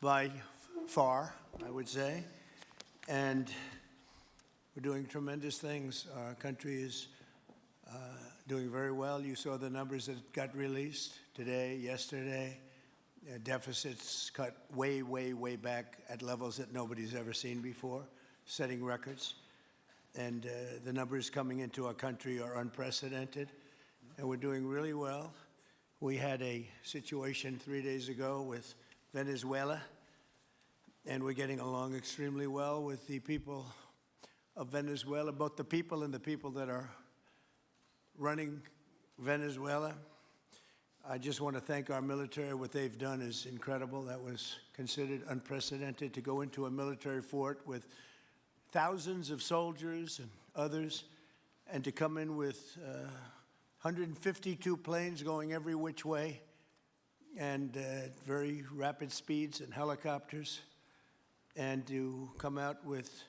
by far, I would say. And we're doing tremendous things. Our country is doing very well. You saw the numbers that got released today, yesterday. Deficits cut way, way, way back at levels that nobody's ever seen before, setting records. And the numbers coming into our country are unprecedented, and we're doing really well. We had a situation 3 days ago with Venezuela, and we're getting along extremely well with the people of Venezuela, both the people and the people that are running Venezuela. I just want to thank our military. What they've done is incredible. That was considered unprecedented, to go into a military fort with thousands of soldiers and others, and to come in with 152 planes going every which way, and very rapid speeds, and helicopters, and to come out with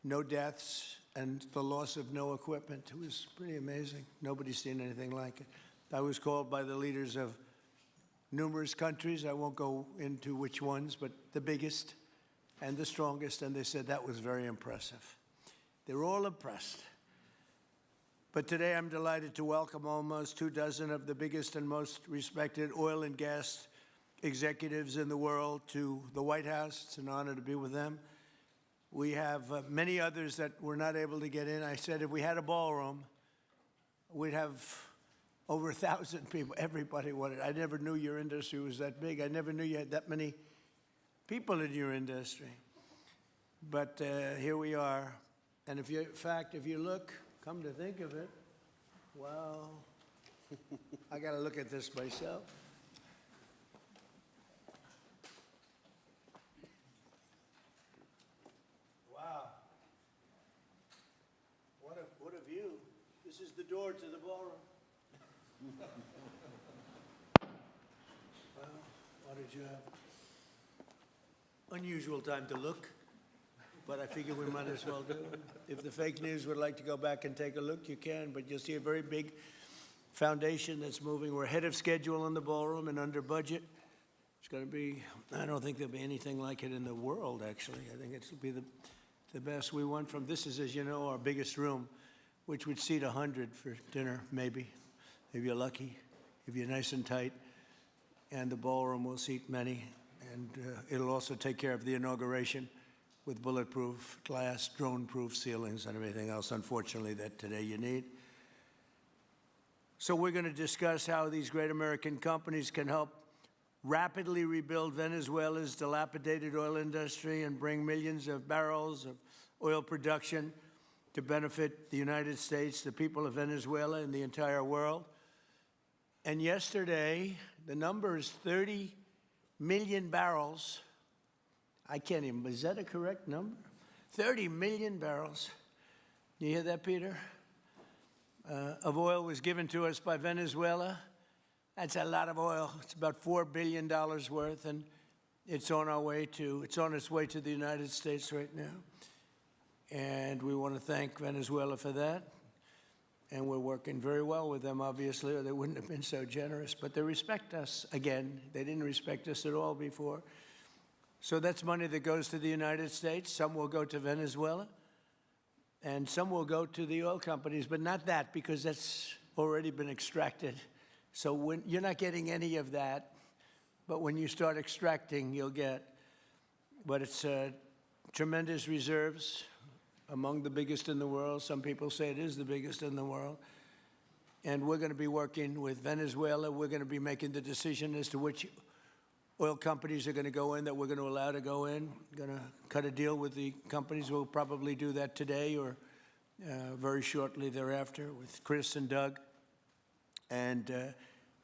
no deaths and the loss of no equipment. It was pretty amazing. Nobody's seen anything like it. I was called by the leaders of numerous countries. I won't go into which ones, but the biggest and the strongest, and they said that was very impressive. They're all impressed. But today I'm delighted to welcome almost 24 of the biggest and most respected oil and gas executives in the world to the White House. It's an honor to be with them. We have many others that were not able to get in. I said if we had a ballroom, we'd have over 1,000 people. Everybody wanted. I never knew your industry was that big. I never knew you had that many people in your industry. But here we are. And in fact, if you look, come to think of it, well, I got to look at this myself. Wow. What a view. This is the door to the ballroom. Well, what did you have? Unusual time to look, but I figure we might as well do it. If the fake news would like to go back and take a look, you can, but you'll see a very big foundation that's moving. We're ahead of schedule in the ballroom and under budget. It's going to be, I don't think there'll be anything like it in the world, actually. I think it'll be the best. We went from, this is, as you know, our biggest room, which would seat 100 for dinner, maybe, if you're lucky, if you're nice and tight. And the ballroom will seat many. And it'll also take care of the inauguration with bulletproof glass, drone-proof ceilings, and everything else, unfortunately, that today you need. So we're going to discuss how these great American companies can help rapidly rebuild Venezuela's dilapidated oil industry and bring millions of barrels of oil production to benefit the United States, the people of Venezuela, and the entire world. And yesterday, the number is 30 million barrels. I can't even, is that a correct number? 30 million barrels. You hear that, Peter? Of oil was given to us by Venezuela. That's a lot of oil. It's about $4 billion worth, and it's on its way to the United States right now. And we want to thank Venezuela for that. And we're working very well with them, obviously, or they wouldn't have been so generous. But they respect us again. They didn't respect us at all before. So that's money that goes to the United States. Some will go to Venezuela, and some will go to the oil companies, but not that, because that's already been extracted. So when you're not getting any of that, but when you start extracting, you'll get. But it's tremendous reserves, among the biggest in the world. Some people say it is the biggest in the world. And we're going to be working with Venezuela. We're going to be making the decision as to which oil companies are going to go in, that we're going to allow to go in. Going to cut a deal with the companies. We'll probably do that today or very shortly thereafter with Chris and Doug. And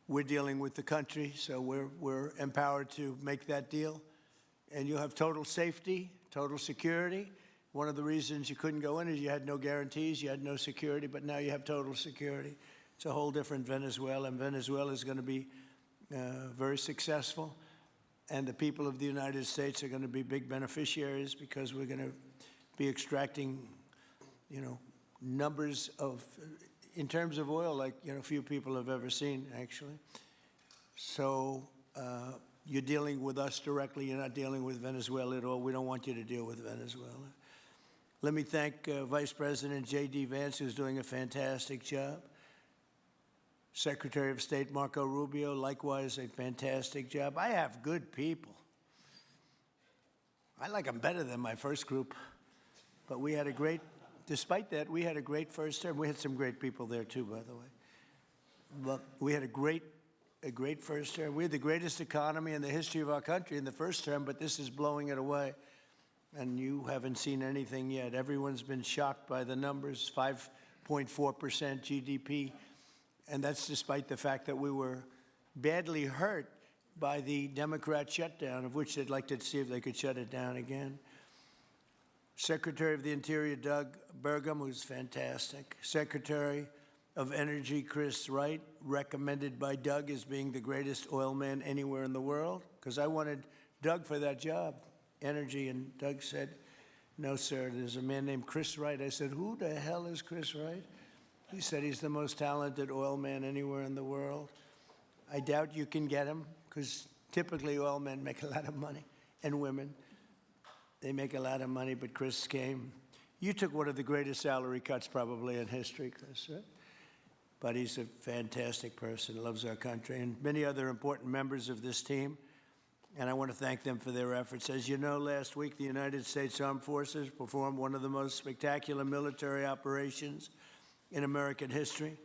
we're dealing with the country, so we're empowered to make that deal. And you'll have total safety, total security. One of the reasons you couldn't go in is you had no guarantees, you had no security, but now you have total security. It's a whole different Venezuela, and Venezuela is going to be very successful. And the people of the United States are going to be big beneficiaries, because we're going to be extracting, numbers of, in terms of oil, like, few people have ever seen, actually. So You're dealing with us directly. You're not dealing with Venezuela at all. We don't want you to deal with Venezuela. Let me thank Vice President J.D. Vance, who's doing a fantastic job. Secretary of State Marco Rubio, likewise, a fantastic job. I have good people. I like them better than my first group. But we had a great, despite that, we had a great first term. We had some great people there, too, by the way. But we had a great first term. We had the greatest economy in the history of our country in the first term, but this is blowing it away. And you haven't seen anything yet. Everyone's been shocked by the numbers, 5.4% GDP. And that's despite the fact that we were badly hurt by the Democrat shutdown, of which they'd like to see if they could shut it down again. Secretary of the Interior, Doug Burgum, who's fantastic. Secretary of Energy, Chris Wright, recommended by Doug as being the greatest oil man anywhere in the world, because I wanted Doug for that job, energy, and Doug said, no, sir, there's a man named Chris Wright. I said, who the hell is Chris Wright? He said he's the most talented oil man anywhere in the world. I doubt you can get him, because typically oil men make a lot of money, and women. They make a lot of money, but Chris came. You took one of the greatest salary cuts probably in history, Chris, right? But he's a fantastic person, loves our country, and many other important members of this team. And I want to thank them for their efforts. As you know, last week, the United States Armed Forces performed one of the most spectacular military operations in American history,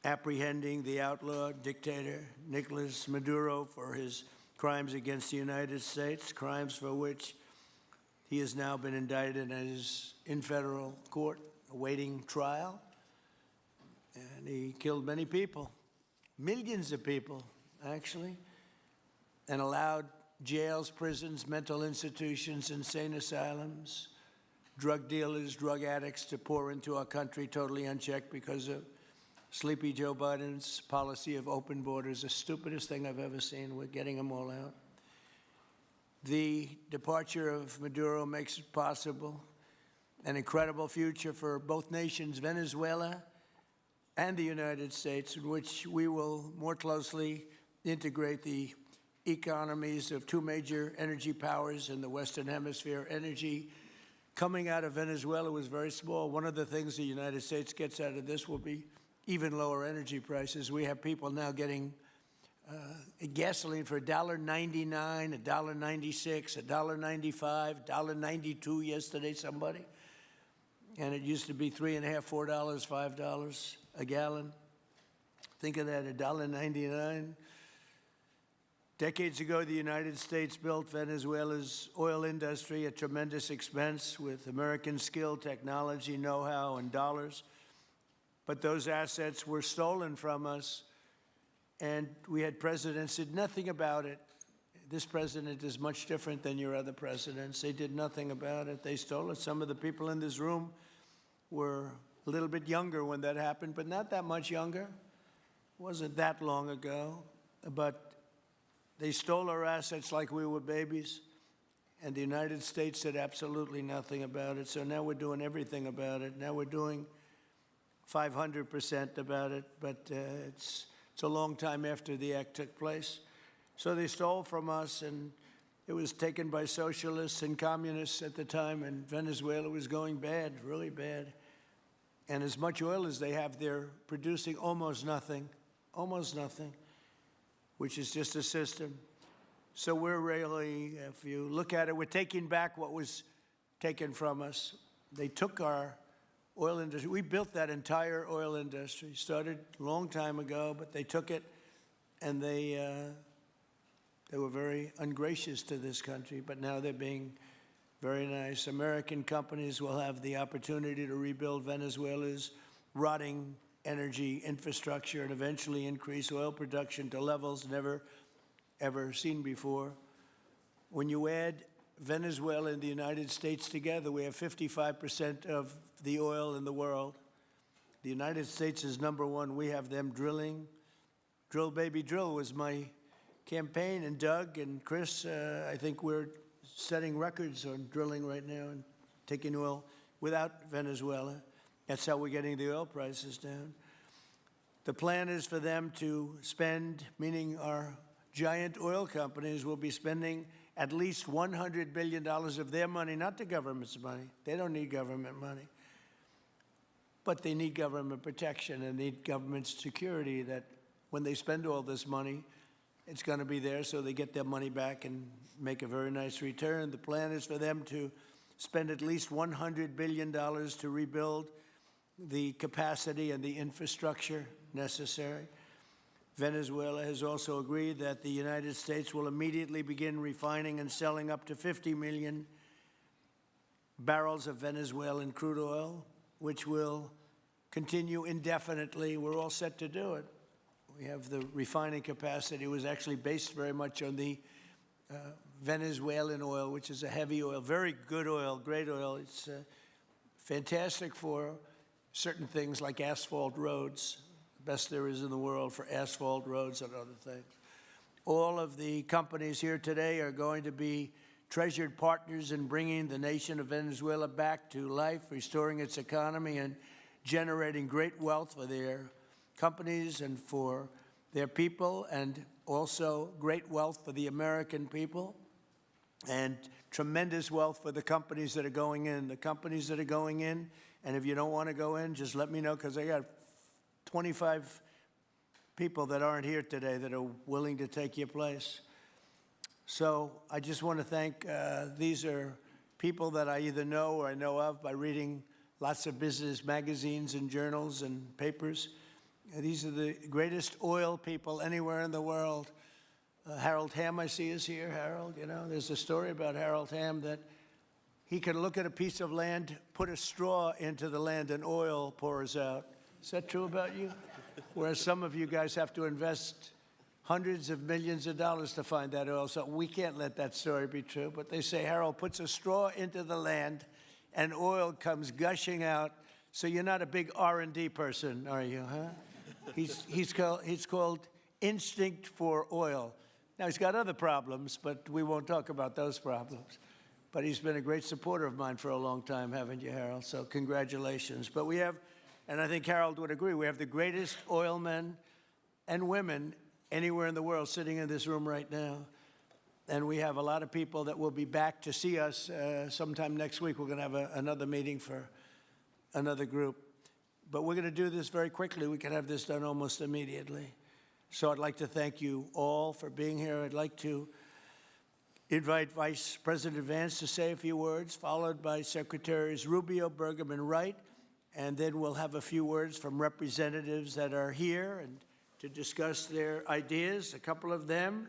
apprehending the outlaw dictator Nicolas Maduro for his crimes against the United States, crimes for which he has now been indicted and is in federal court awaiting trial. And he killed many people, millions of people, actually, and allowed jails, prisons, mental institutions, insane asylums, drug dealers, drug addicts to pour into our country totally unchecked because of Sleepy Joe Biden's policy of open borders, the stupidest thing I've ever seen. We're getting them all out. The departure of Maduro makes it possible an incredible future for both nations, Venezuela and the United States, in which we will more closely integrate the economies of two major energy powers in the Western Hemisphere. Energy coming out of Venezuela was very small. One of the things the United States gets out of this will be even lower energy prices. We have people now getting gasoline for $1.99, $1.96, $1.95, $1.92 yesterday, somebody. And it used to be $3.50, $4, $5 a gallon. Think of that, $1.99. Decades ago, the United States built Venezuela's oil industry at tremendous expense with American skill, technology, know-how, and dollars. But those assets were stolen from us, and we had presidents who did nothing about it. This president is much different than your other presidents. They did nothing about it. They stole it. Some of the people in this room were a little bit younger when that happened, but not that much younger. It wasn't that long ago. But they stole our assets like we were babies, and the United States did absolutely nothing about it. So now we're doing everything about it. Now we're doing 500% about it, but it's a long time after the act took place. So they stole from us, and it was taken by socialists and communists at the time, and Venezuela was going bad, really bad. And as much oil as they have, they're producing almost nothing, which is just a system. So we're really, if you look at it, we're taking back what was taken from us. They took our oil industry. We built that entire oil industry. Started a long time ago, but they took it, and they were very ungracious to this country, but now they're being very nice. American companies will have the opportunity to rebuild Venezuela's rotting energy infrastructure and eventually increase oil production to levels never, ever seen before. When you add Venezuela and the United States together, we have 55% of the oil in the world. The United States is number one. We have them drilling. Drill, baby, drill was my campaign. And Doug and Chris, I think we're setting records on drilling right now and taking oil without Venezuela. That's how we're getting the oil prices down. The plan is for them to spend, meaning our giant oil companies will be spending at least $100 billion of their money, not the government's money. They don't need government money. But they need government protection and need government security that when they spend all this money, it's going to be there so they get their money back and make a very nice return. The plan is for them to spend at least $100 billion to rebuild the capacity and the infrastructure necessary. Venezuela has also agreed that the United States will immediately begin refining and selling up to 50 million barrels of Venezuelan crude oil, which will continue indefinitely. We're all set to do it. We have the refining capacity. It was actually based very much on the Venezuelan oil, which is a heavy oil, very good oil, great oil. It's fantastic for certain things like asphalt roads, the best there is in the world for asphalt roads and other things. All of the companies here today are going to be treasured partners in bringing the nation of Venezuela back to life, restoring its economy, and generating great wealth for their companies and for their people, and also great wealth for the American people, and tremendous wealth for the companies that are going in. The companies that are going in, and if you don't want to go in, just let me know, because I got 25 people that aren't here today that are willing to take your place. So I just want to thank, these are people that I either know or I know of by reading lots of business magazines and journals and papers. These are the greatest oil people anywhere in the world. Harold Hamm, I see, is here. Harold, you know, there's a story about Harold Hamm that he can look at a piece of land, put a straw into the land, and oil pours out. Is that true about you? Whereas some of you guys have to invest hundreds of millions of dollars to find that oil. So we can't let that story be true. But they say Harold puts a straw into the land and oil comes gushing out. So you're not a big R&D person, are you, huh? He's called instinct for oil. Now, he's got other problems, but we won't talk about those problems. But he's been a great supporter of mine for a long time, haven't you, Harold? So congratulations. But we have, and I think Harold would agree, we have the greatest oil men and women anywhere in the world sitting in this room right now. And we have a lot of people that will be back to see us sometime next week. We're going to have another meeting for another group. But we're going to do this very quickly. We can have this done almost immediately. So I'd like to thank you all for being here. I'd like to invite Vice President Vance to say a few words, followed by Secretaries Rubio, Burgum, and Wright. And then we'll have a few words from representatives that are here and to discuss their ideas, a couple of them.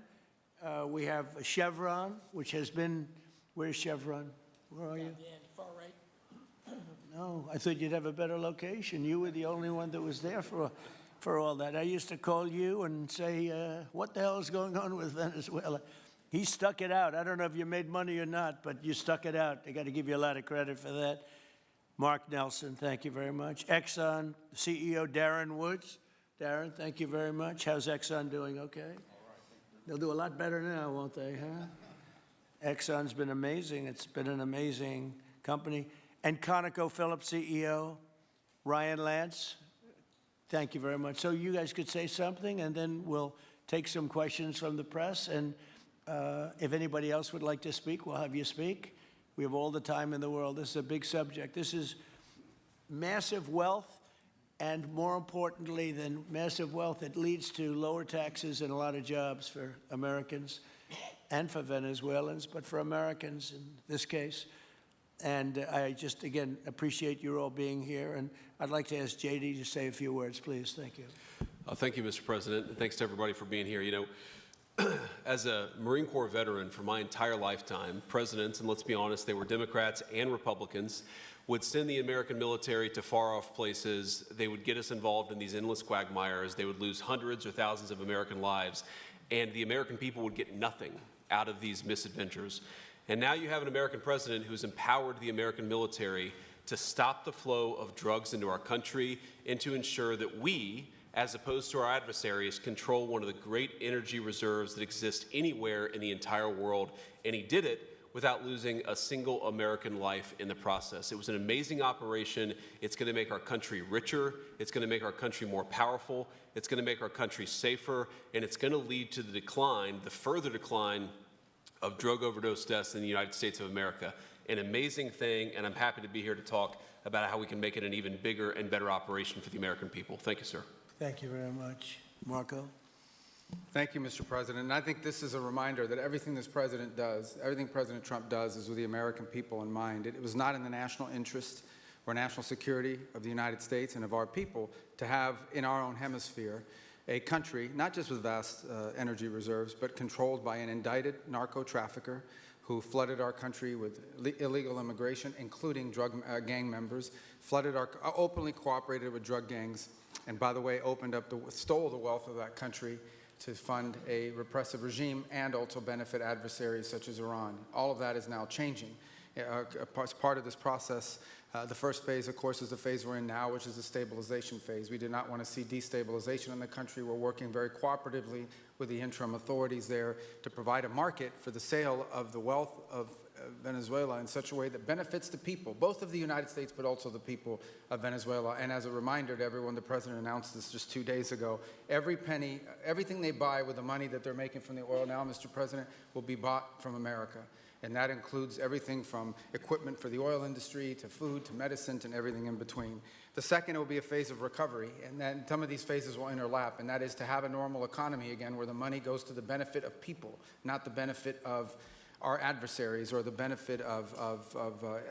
We have Chevron, which has been, where's Chevron? Where are you? Far right. No, I thought you'd have a better location. You were the only one that was there for all that. I used to call you and say, what the hell is going on with Venezuela? He stuck it out. I don't know if you made money or not, but you stuck it out. I got to give you a lot of credit for that. Mark Nelson, thank you very much. Exxon CEO Darren Woods. Darren, thank you very much. How's Exxon doing? Okay? All right. They'll do a lot better now, won't they, huh? Exxon's been amazing. It's been an amazing company. And ConocoPhillips CEO Ryan Lance, thank you very much. So you guys could say something, and then we'll take some questions from the press. And if anybody else would like to speak, we'll have you speak. We have all the time in the world. This is a big subject. This is massive wealth, and more importantly than massive wealth, it leads to lower taxes and a lot of jobs for Americans and for Venezuelans, but for Americans in this case. And I just, again, appreciate you all being here. And I'd like to ask J.D. to say a few words, please. Thank you. Thank you, Mr. President. And thanks to everybody for being here. You know, as a Marine Corps veteran for my entire lifetime, presidents, and let's be honest, they were Democrats and Republicans, would send the American military to far-off places. They would get us involved in these endless quagmires. They would lose hundreds or thousands of American lives, and the American people would get nothing out of these misadventures. And now you have an American president who's empowered the American military to stop the flow of drugs into our country and to ensure that we, as opposed to our adversaries, control one of the great energy reserves that exist anywhere in the entire world. And he did it without losing a single American life in the process. It was an amazing operation. It's going to make our country richer. It's going to make our country more powerful. It's going to make our country safer. And it's going to lead to the decline, the further decline of drug overdose deaths in the United States of America. An amazing thing, and I'm happy to be here to talk about how we can make it an even bigger and better operation for the American people. Thank you, sir. Thank you very much. Marco? Thank you, Mr. President. And I think this is a reminder that everything this president does, everything President Trump does is with the American people in mind. It was not in the national interest or national security of the United States and of our people to have in our own hemisphere a country, not just with vast energy reserves, but controlled by an indicted narco trafficker who flooded our country with illegal immigration, including drug gang members, openly cooperated with drug gangs, and by the way, stole the wealth of that country to fund a repressive regime and also benefit adversaries such as Iran. All of that is now changing. As part of this process, the first phase, of course, is the phase we're in now, which is the stabilization phase. We do not want to see destabilization in the country. We're working very cooperatively with the interim authorities there to provide a market for the sale of the wealth of Venezuela in such a way that benefits the people, both of the United States, but also the people of Venezuela. And as a reminder to everyone, the president announced this just 2 days ago. Every penny, everything they buy with the money that they're making from the oil now, Mr. President, will be bought from America. And that includes everything from equipment for the oil industry to food to medicine and everything in between. The second will be a phase of recovery, and then some of these phases will interlap, and that is to have a normal economy again where the money goes to the benefit of people, not the benefit of our adversaries or the benefit of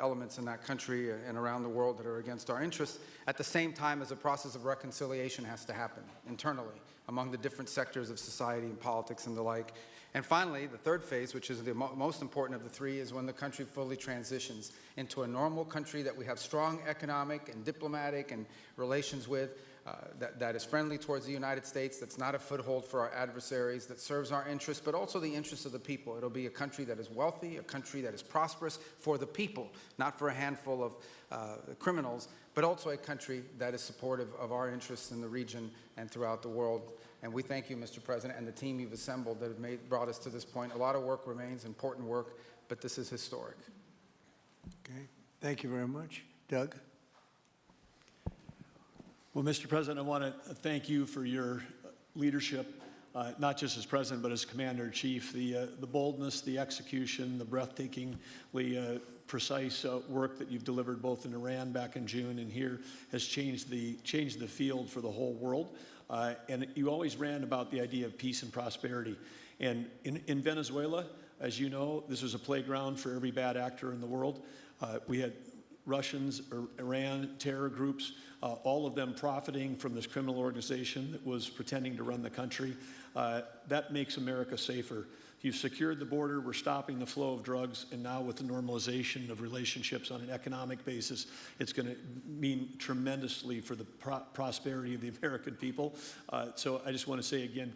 elements in that country and around the world that are against our interests, at the same time as a process of reconciliation has to happen internally among the different sectors of society and politics and the like. And finally, the third phase, which is the most important of the three, is when the country fully transitions into a normal country that we have strong economic and diplomatic and relations with, that is friendly towards the United States, that's not a foothold for our adversaries, that serves our interests, but also the interests of the people. It'll be a country that is wealthy, a country that is prosperous for the people, not for a handful of criminals, but also a country that is supportive of our interests in the region and throughout the world. And we thank you, Mr. President, and the team you've assembled that have brought us to this point. A lot of work remains, important work, but this is historic. Okay. Thank you very much. Doug? Well, Mr. President, I want to thank you for your leadership, not just as President, but as Commander-in-Chief. The boldness, the execution, the breathtakingly precise work that you've delivered both in Iran back in June and here has changed the field for the whole world. And you always ran about the idea of peace and prosperity. And in Venezuela, as you know, this was a playground for every bad actor in the world. We had Russians, Iran, terror groups, all of them profiting from this criminal organization that was pretending to run the country. That makes America safer. You've secured the border, we're stopping the flow of drugs, and now with the normalization of relationships on an economic basis, it's going to mean tremendously for the prosperity of the American people. So I just want to say again,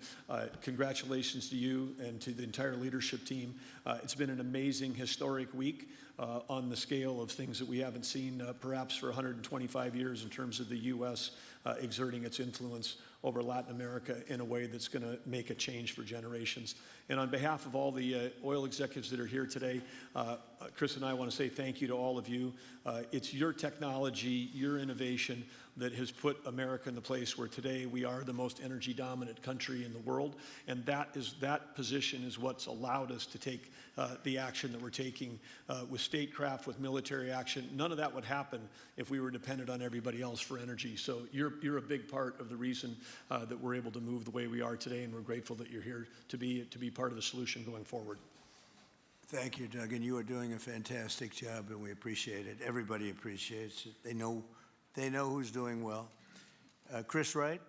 congratulations to you and to the entire leadership team. It's been an amazing, historic week on the scale of things that we haven't seen perhaps for 125 years in terms of the U.S. Exerting its influence over Latin America in a way that's going to make a change for generations. And on behalf of all the oil executives that are here today, Chris and I want to say thank you to all of you. It's your technology, your innovation that has put America in the place where today we are the most energy dominant country in the world. And that position is what's allowed us to take the action that we're taking with statecraft, with military action. None of that would happen if we were dependent on everybody else for energy. So you're a big part of the reason that we're able to move the way we are today, and we're grateful that you're here to be part of the solution going forward. Thank you, Doug, and you are doing a fantastic job, and we appreciate it. Everybody appreciates it. They know who's doing well. Chris Wright?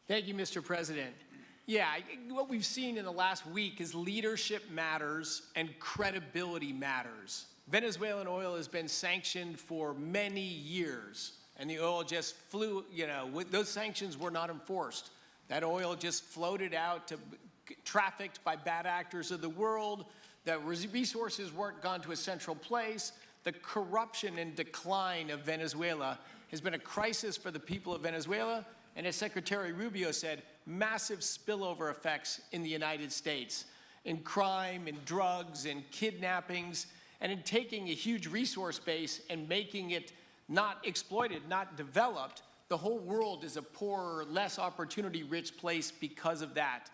Thank you, Mr. President. Yeah, what we've seen in the last week is leadership matters and credibility matters. Venezuelan oil has been sanctioned for many years, and the oil just flew, those sanctions were not enforced. That oil just floated out to trafficked by bad actors of the world. The resources weren't gone to a central place. The corruption and decline of Venezuela has been a crisis for the people of Venezuela, and as Secretary Rubio said, massive spillover effects in the United States. in crime, in drugs, in kidnappings, and in taking a huge resource base and making it not exploited, not developed. The whole world is a poorer, less opportunity-rich place because of that.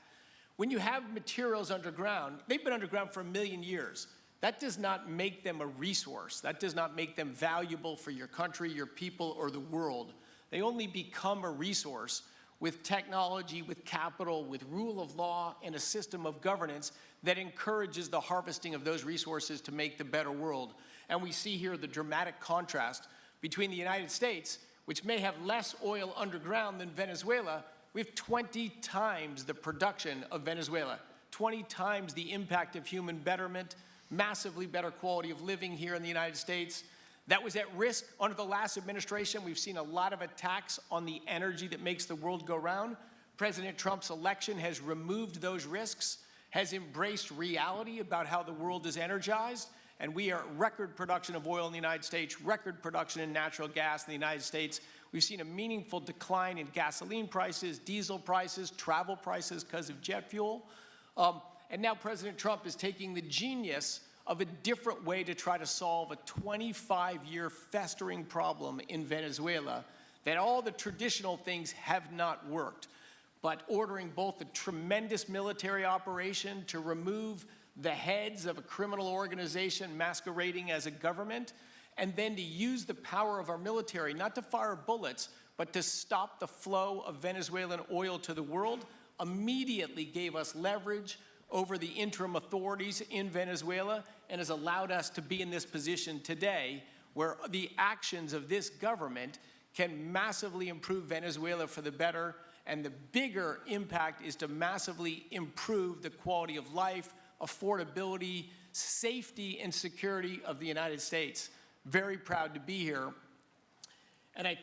When you have materials underground, they've been underground for 1 million years. That does not make them a resource. That does not make them valuable for your country, your people, or the world. They only become a resource with technology, with capital, with rule of law, and a system of governance that encourages the harvesting of those resources to make the better world. And we see here the dramatic contrast between the United States, which may have less oil underground than Venezuela. We have 20 times the production of Venezuela, 20 times the impact of human betterment, massively better quality of living here in the United States. That was at risk under the last administration. We've seen a lot of attacks on the energy that makes the world go round. President Trump's election has removed those risks, has embraced reality about how the world is energized, and we are at record production of oil in the United States, record production in natural gas in the United States. We've seen a meaningful decline in gasoline prices, diesel prices, travel prices because of jet fuel. And now President Trump is taking the genius of a different way to try to solve a 25-year festering problem in Venezuela, that all the traditional things have not worked. But ordering both a tremendous military operation to remove the heads of a criminal organization masquerading as a government, and then to use the power of our military, not to fire bullets, but to stop the flow of Venezuelan oil to the world, immediately gave us leverage over the interim authorities in Venezuela and has allowed us to be in this position today where the actions of this government can massively improve Venezuela for the better, and the bigger impact is to massively improve the quality of life, affordability, safety, and security of the United States. Very proud to be here. And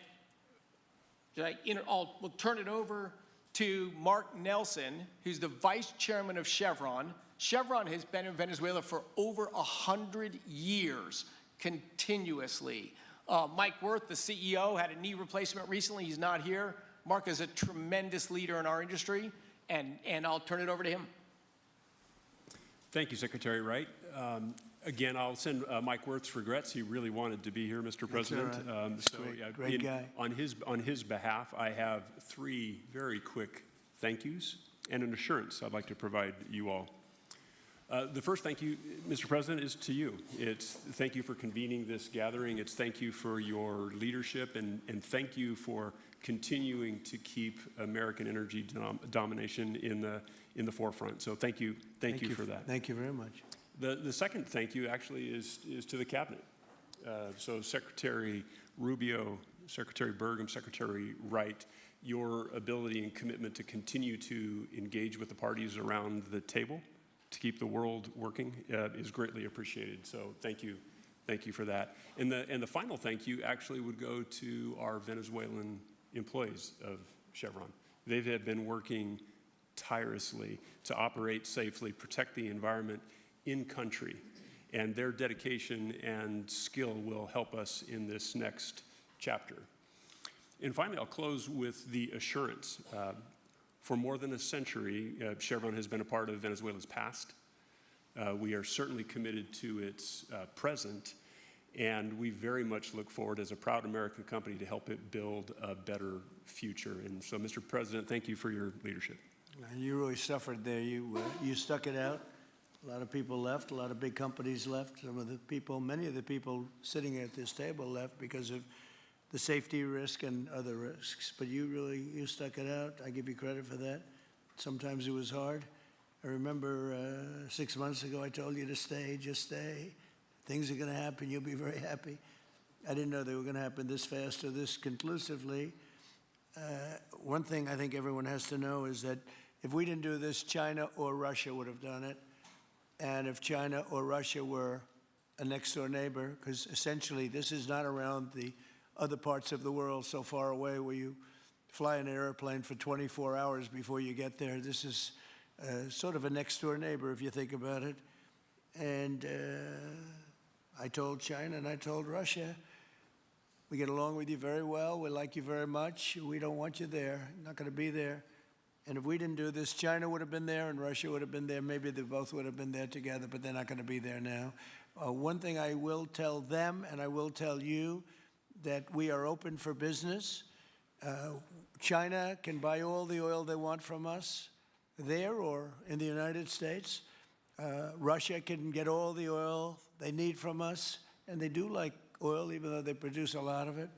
we'll turn it over to Mark Nelson, who's the vice chairman of Chevron. Chevron has been in Venezuela for over 100 years, continuously. Mike Wirth, the CEO, had a knee replacement recently. He's not here. Mark is a tremendous leader in our industry, and I'll turn it over to him. Thank you, Secretary Wright. Again, I'll send Mike Wirth's regrets. He really wanted to be here, Mr. President. That's all right. Great guy. On his behalf, I have 3 very quick thank yous and an assurance I'd like to provide you all. The first thank you, Mr. President, is to you. It's thank you for convening this gathering. It's thank you for your leadership, and thank you for continuing to keep American energy domination in the forefront. So thank you for that. Thank you very much. The second thank you actually is to the cabinet. So Secretary Rubio, Secretary Burgum, Secretary Wright, your ability and commitment to continue to engage with the parties around the table to keep the world working is greatly appreciated. So thank you for that. And the final thank you actually would go to our Venezuelan employees of Chevron. They have been working tirelessly to operate safely, protect the environment in country, and their dedication and skill will help us in this next chapter. And finally, I'll close with the assurance. For more than a century, Chevron has been a part of Venezuela's past. We are certainly committed to its present, and we very much look forward as a proud American company to help it build a better future. And so, Mr. President, thank you for your leadership. You really suffered there. You stuck it out. A lot of people left. A lot of big companies left. Many of the people sitting at this table left because of the safety risk and other risks. But you stuck it out. I give you credit for that. Sometimes it was hard. I remember 6 months ago I told you to stay, just stay. Things are going to happen. You'll be very happy. I didn't know they were going to happen this fast or this conclusively. One thing I think everyone has to know is that if we didn't do this, China or Russia would have done it. And if China or Russia were a next-door neighbor, because essentially this is not around the other parts of the world so far away where you fly in an airplane for 24 hours before you get there. This is sort of a next-door neighbor if you think about it. And I told China and I told Russia, we get along with you very well. We like you very much. We don't want you there. Not going to be there. And if we didn't do this, China would have been there and Russia would have been there. Maybe they both would have been there together, but they're not going to be there now. One thing I will tell them, and I will tell you, that we are open for business. China can buy all the oil they want from us there or in the United States. Russia can get all the oil they need from us, and they do like oil, even though they produce a lot of it.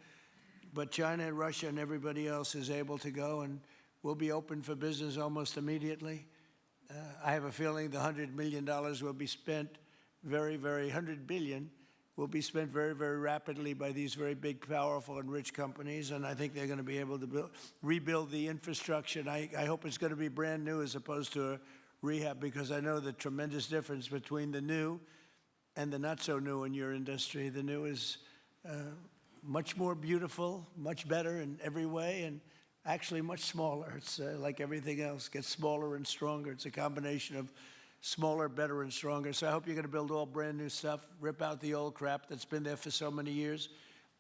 But China and Russia and everybody else is able to go, and we'll be open for business almost immediately. I have a feeling the $100 million will be spent $100 billion will be spent very, very rapidly by these very big, powerful, and rich companies, and I think they're going to be able to rebuild the infrastructure, and I hope it's going to be brand new as opposed to a rehab, because I know the tremendous difference between the new and the not so new in your industry. The new is much more beautiful, much better in every way, and actually much smaller. It's like everything else, gets smaller and stronger. It's a combination of smaller, better, and stronger. So I hope you're going to build all brand new stuff, rip out the old crap that's been there for so many years,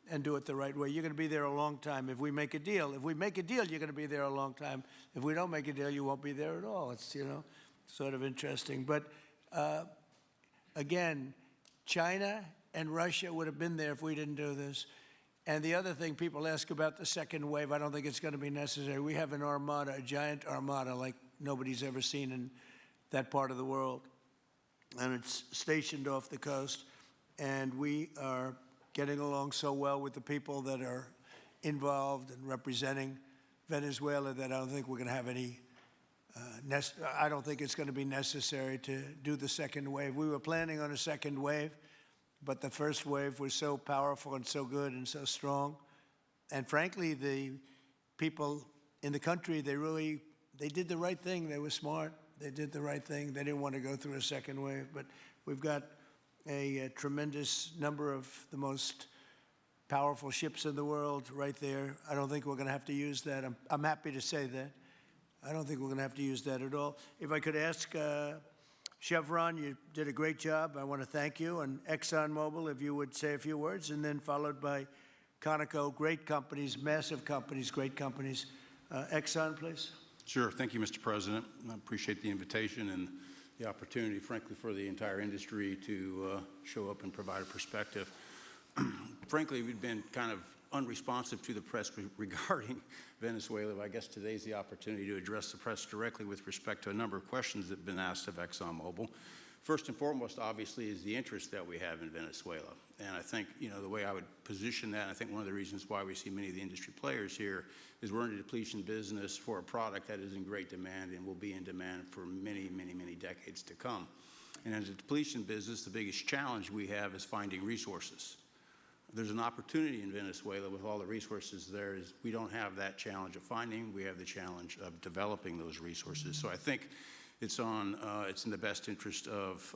and do it the right way. You're going to be there a long time if we make a deal. If we make a deal, you're going to be there a long time. If we don't make a deal, you won't be there at all. It's, sort of interesting. But again, China and Russia would have been there if we didn't do this. And the other thing people ask about the second wave, I don't think it's going to be necessary. We have an armada, a giant armada like nobody's ever seen in that part of the world. And it's stationed off the coast. And we are getting along so well with the people that are involved and representing Venezuela that I don't think we're going to have any, I don't think it's going to be necessary to do the second wave. We were planning on a second wave, but the first wave was so powerful and so good and so strong. And frankly, the people in the country, they did the right thing. They were smart. They did the right thing. They didn't want to go through a second wave. But we've got a tremendous number of the most powerful ships in the world right there. I don't think we're going to have to use that. I'm happy to say that. I don't think we're going to have to use that at all. If I could ask Chevron, you did a great job. I want to thank you. And ExxonMobil, if you would say a few words, and then followed by Conoco, great companies, massive companies, great companies. Exxon, please. Sure. Thank you, Mr. President. I appreciate the invitation and the opportunity, frankly, for the entire industry to show up and provide a perspective. Frankly, we've been kind of unresponsive to the press regarding Venezuela. I guess today's the opportunity to address the press directly with respect to a number of questions that have been asked of ExxonMobil. First and foremost, obviously, is the interest that we have in Venezuela. And I think, the way I would position that, I think one of the reasons why we see many of the industry players here is we're in a depletion business for a product that is in great demand and will be in demand for many, many, many decades to come. And as a depletion business, the biggest challenge we have is finding resources. There's an opportunity in Venezuela with all the resources there is we don't have that challenge of finding, we have the challenge of developing those resources. So I think it's in the best interest of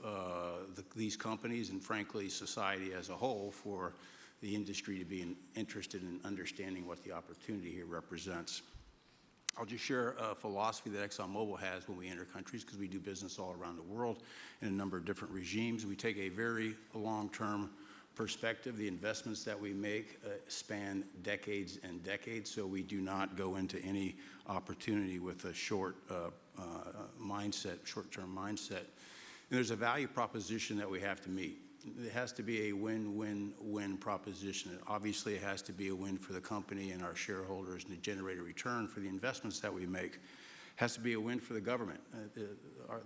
these companies and frankly society as a whole for the industry to be interested in understanding what the opportunity here represents. I'll just share a philosophy that ExxonMobil has when we enter countries, because we do business all around the world in a number of different regimes. We take a very long-term perspective. The investments that we make span decades and decades, so we do not go into any opportunity with a short-term mindset. And there's a value proposition that we have to meet. It has to be a win-win-win proposition. Obviously, it has to be a win for the company and our shareholders and to generate a return for the investments that we make. It has to be a win for the government.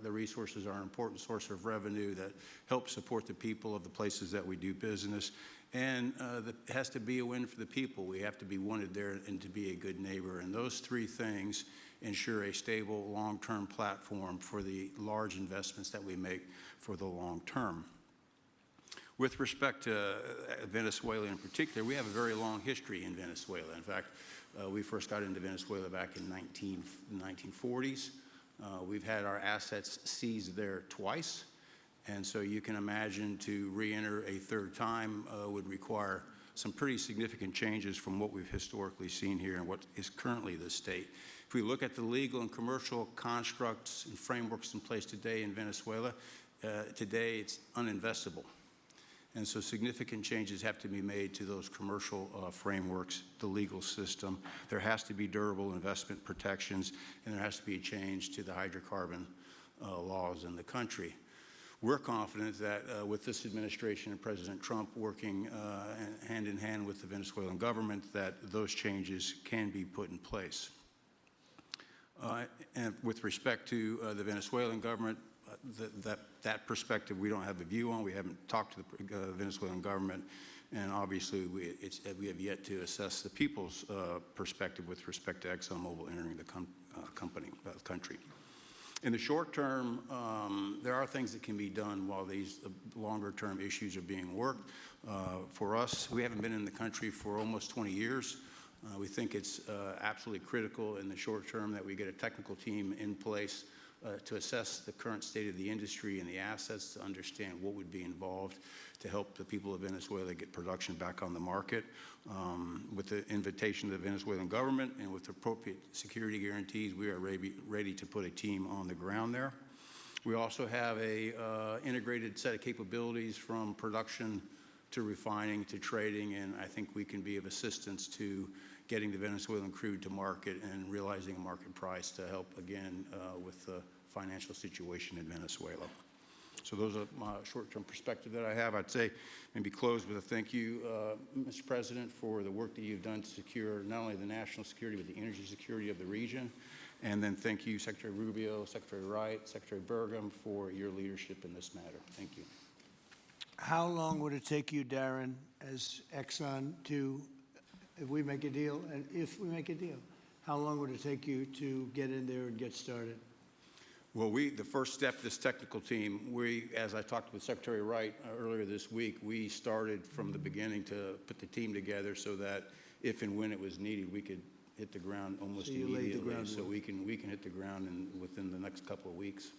The resources are an important source of revenue that help support the people of the places that we do business. And it has to be a win for the people. We have to be wanted there and to be a good neighbor. And those three things ensure a stable, long-term platform for the large investments that we make for the long term. With respect to Venezuela in particular, we have a very long history in Venezuela. In fact, we first got into Venezuela back in the 1940s. We've had our assets seized there twice. And so you can imagine to re-enter a third time would require some pretty significant changes from what we've historically seen here and what is currently the state. If we look at the legal and commercial constructs and frameworks in place today in Venezuela, today it's uninvestable. And so significant changes have to be made to those commercial frameworks, the legal system. There has to be durable investment protections, and there has to be a change to the hydrocarbon laws in the country. We're confident that with this administration and President Trump working hand in hand with the Venezuelan government, that those changes can be put in place. And with respect to the Venezuelan government, that perspective we don't have a view on. We haven't talked to the Venezuelan government, and obviously we have yet to assess the people's perspective with respect to ExxonMobil entering the country. In the short term, there are things that can be done while these longer-term issues are being worked. For us, we haven't been in the country for almost 20 years. We think it's absolutely critical in the short term that we get a technical team in place to assess the current state of the industry and the assets, to understand what would be involved to help the people of Venezuela get production back on the market. With the invitation of the Venezuelan government and with appropriate security guarantees, we are ready to put a team on the ground there. We also have a integrated set of capabilities from production to refining to trading, and I think we can be of assistance to getting the Venezuelan crude to market and realizing a market price to help, again, with the financial situation in Venezuela. So those are my short-term perspective that I have. I'd say maybe close with a thank you, Mr. President, for the work that you've done to secure not only the national security, but the energy security of the region. And then thank you, Secretary Rubio, Secretary Wright, Secretary Burgum, for your leadership in this matter. Thank you. How long would it take you, Darren, as Exxon if we make a deal, how long would it take you to get in there and get started? Well, the first step, this technical team, as I talked with Secretary Wright earlier this week, we started from the beginning to put the team together so that if and when it was needed, we could hit the ground almost immediately. So we can hit the ground within the next couple of weeks,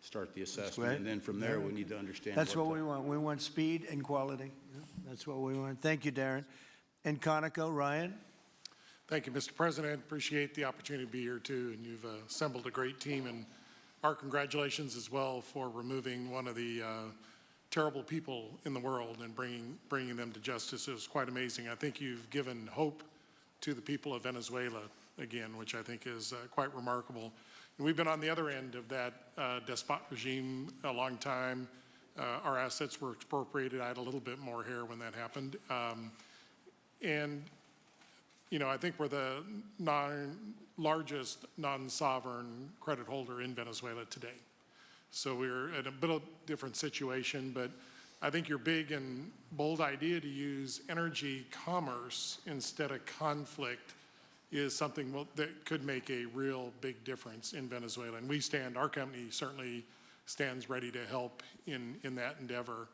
start the assessment, and then from there we need to understand. That's what we want. We want speed and quality. Yeah, that's what we want. Thank you, Darren. And Conoco, Ryan. Thank you, Mr. President. Appreciate the opportunity to be here too, and you've assembled a great team. And our congratulations as well for removing one of the terrible people in the world and bringing them to justice. It was quite amazing. I think you've given hope to the people of Venezuela again, which I think is quite remarkable. And we've been on the other end of that despot regime a long time. Our assets were expropriated. I had a little bit more hair when that happened. And, you know, I think we're the largest non-sovereign credit holder in Venezuela today. So we're in a bit of a different situation, but I think your big and bold idea to use energy commerce instead of conflict is something that could make a real big difference in Venezuela. And our company certainly stands ready to help in that endeavor.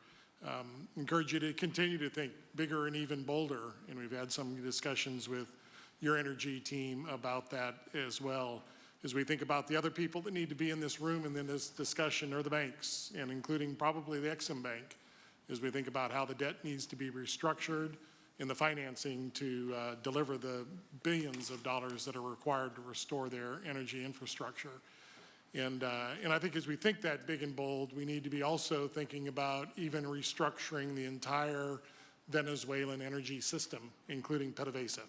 Encourage you to continue to think bigger and even bolder. And we've had some discussions with your energy team about that as well. As we think about the other people that need to be in this room and in this discussion are the banks, and including probably the Exim Bank, as we think about how the debt needs to be restructured and the financing to deliver the billions of dollars that are required to restore their energy infrastructure. And I think as we think that big and bold, we need to be also thinking about even restructuring the entire Venezuelan energy system, including PDVSA.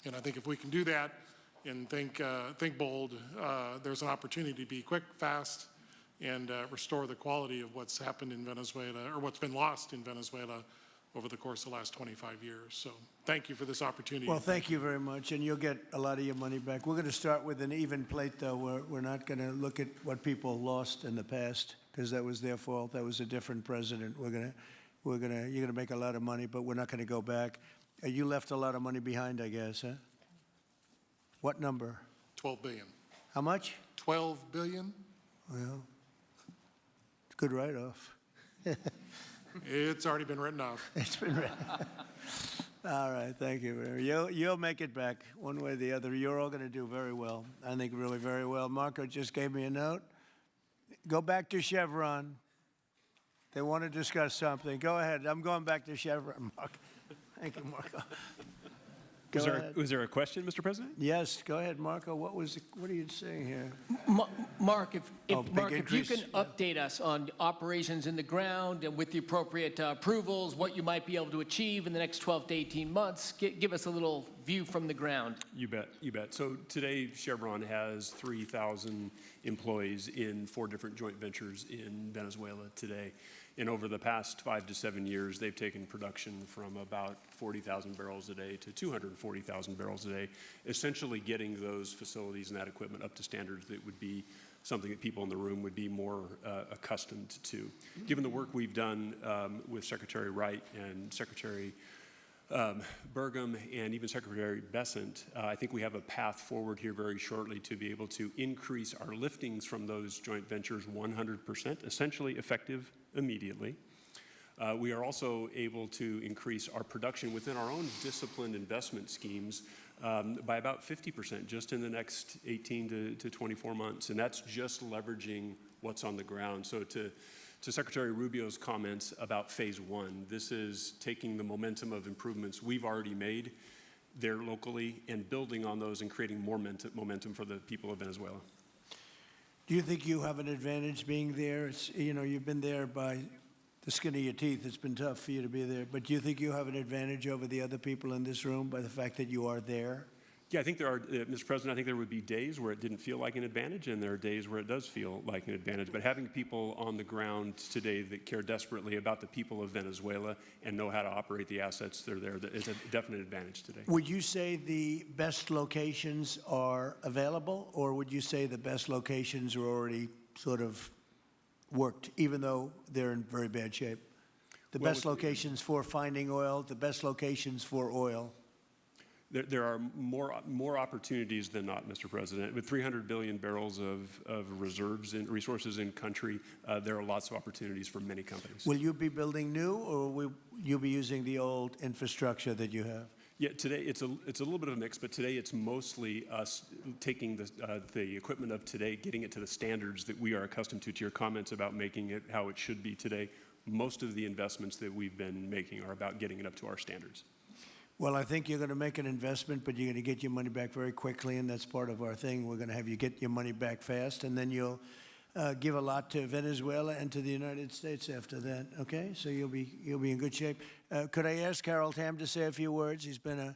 And I think if we can do that and think bold, there's an opportunity to be quick, fast, and restore the quality of what's happened in Venezuela, or what's been lost in Venezuela over the course of the last 25 years. So thank you for this opportunity. Well, thank you very much, and you'll get a lot of your money back. We're going to start with an even plate, though. We're not going to look at what people lost in the past, because that was their fault. That was a different president. You're going to make a lot of money, but we're not going to go back. You left a lot of money behind, I guess, huh? What number? 12 billion. How much? 12 billion? Well, it's a good write-off. It's already been written off. It's been written. All right, thank you. You'll make it back one way or the other. You're all going to do very well. I think really very well. Marco just gave me a note. Go back to Chevron. They want to discuss something. Go ahead. I'm going back to Chevron, Marco. Thank you, Marco. Go ahead. Was there a question, Mr. President? Yes, go ahead, Marco. What are you saying here? Mark, Oh, big Mark, if you increase, can yeah. update us on operations in the ground and with the appropriate approvals, what you might be able to achieve in the next 12 to 18 months, give us a little view from the ground. You bet, you bet. So today, Chevron has 3,000 employees in 4 different joint ventures in Venezuela today. And over the past 5 to 7 years, they've taken production from about 40,000 barrels a day to 240,000 barrels a day, essentially getting those facilities and that equipment up to standards that would be something that people in the room would be more accustomed to. Given the work we've done with Secretary Wright and Secretary Burgum and even Secretary Bessent, I think we have a path forward here very shortly to be able to increase our liftings from those joint ventures 100%, essentially effective immediately. We are also able to increase our production within our own disciplined investment schemes by about 50% just in the next 18 to 24 months. And that's just leveraging what's on the ground. So to Secretary Rubio's comments about phase 1, this is taking the momentum of improvements we've already made there locally and building on those and creating more momentum for the people of Venezuela. Do you think you have an advantage being there? You've been there by the skin of your teeth. It's been tough for you to be there. But do you think you have an advantage over the other people in this room by the fact that you are there? Yeah, I think there are, Mr. President, I think there would be days where it didn't feel like an advantage, and there are days where it does feel like an advantage. But having people on the ground today that care desperately about the people of Venezuela and know how to operate the assets that are there, is a definite advantage today. Would you say the best locations are available, or would you say the best locations are already sort of worked, even though they're in very bad shape? The best locations for finding oil, the best locations for oil? There are more opportunities than not, Mr. President. With 300 billion barrels of reserves and resources in country, there are lots of opportunities for many companies. Will you be building new, or will you be using the old infrastructure that you have? Yeah, today it's a little bit of a mix, but today it's mostly us taking the equipment of today, getting it to the standards that we are accustomed to your comments about making it how it should be today. Most of the investments that we've been making are about getting it up to our standards. Well, I think you're going to make an investment, but you're going to get your money back very quickly, and that's part of our thing. We're going to have you get your money back fast, and then you'll give a lot to Venezuela and to the United States after that. Okay, so you'll be in good shape. Could I ask Carol Tam to say a few words? He's been a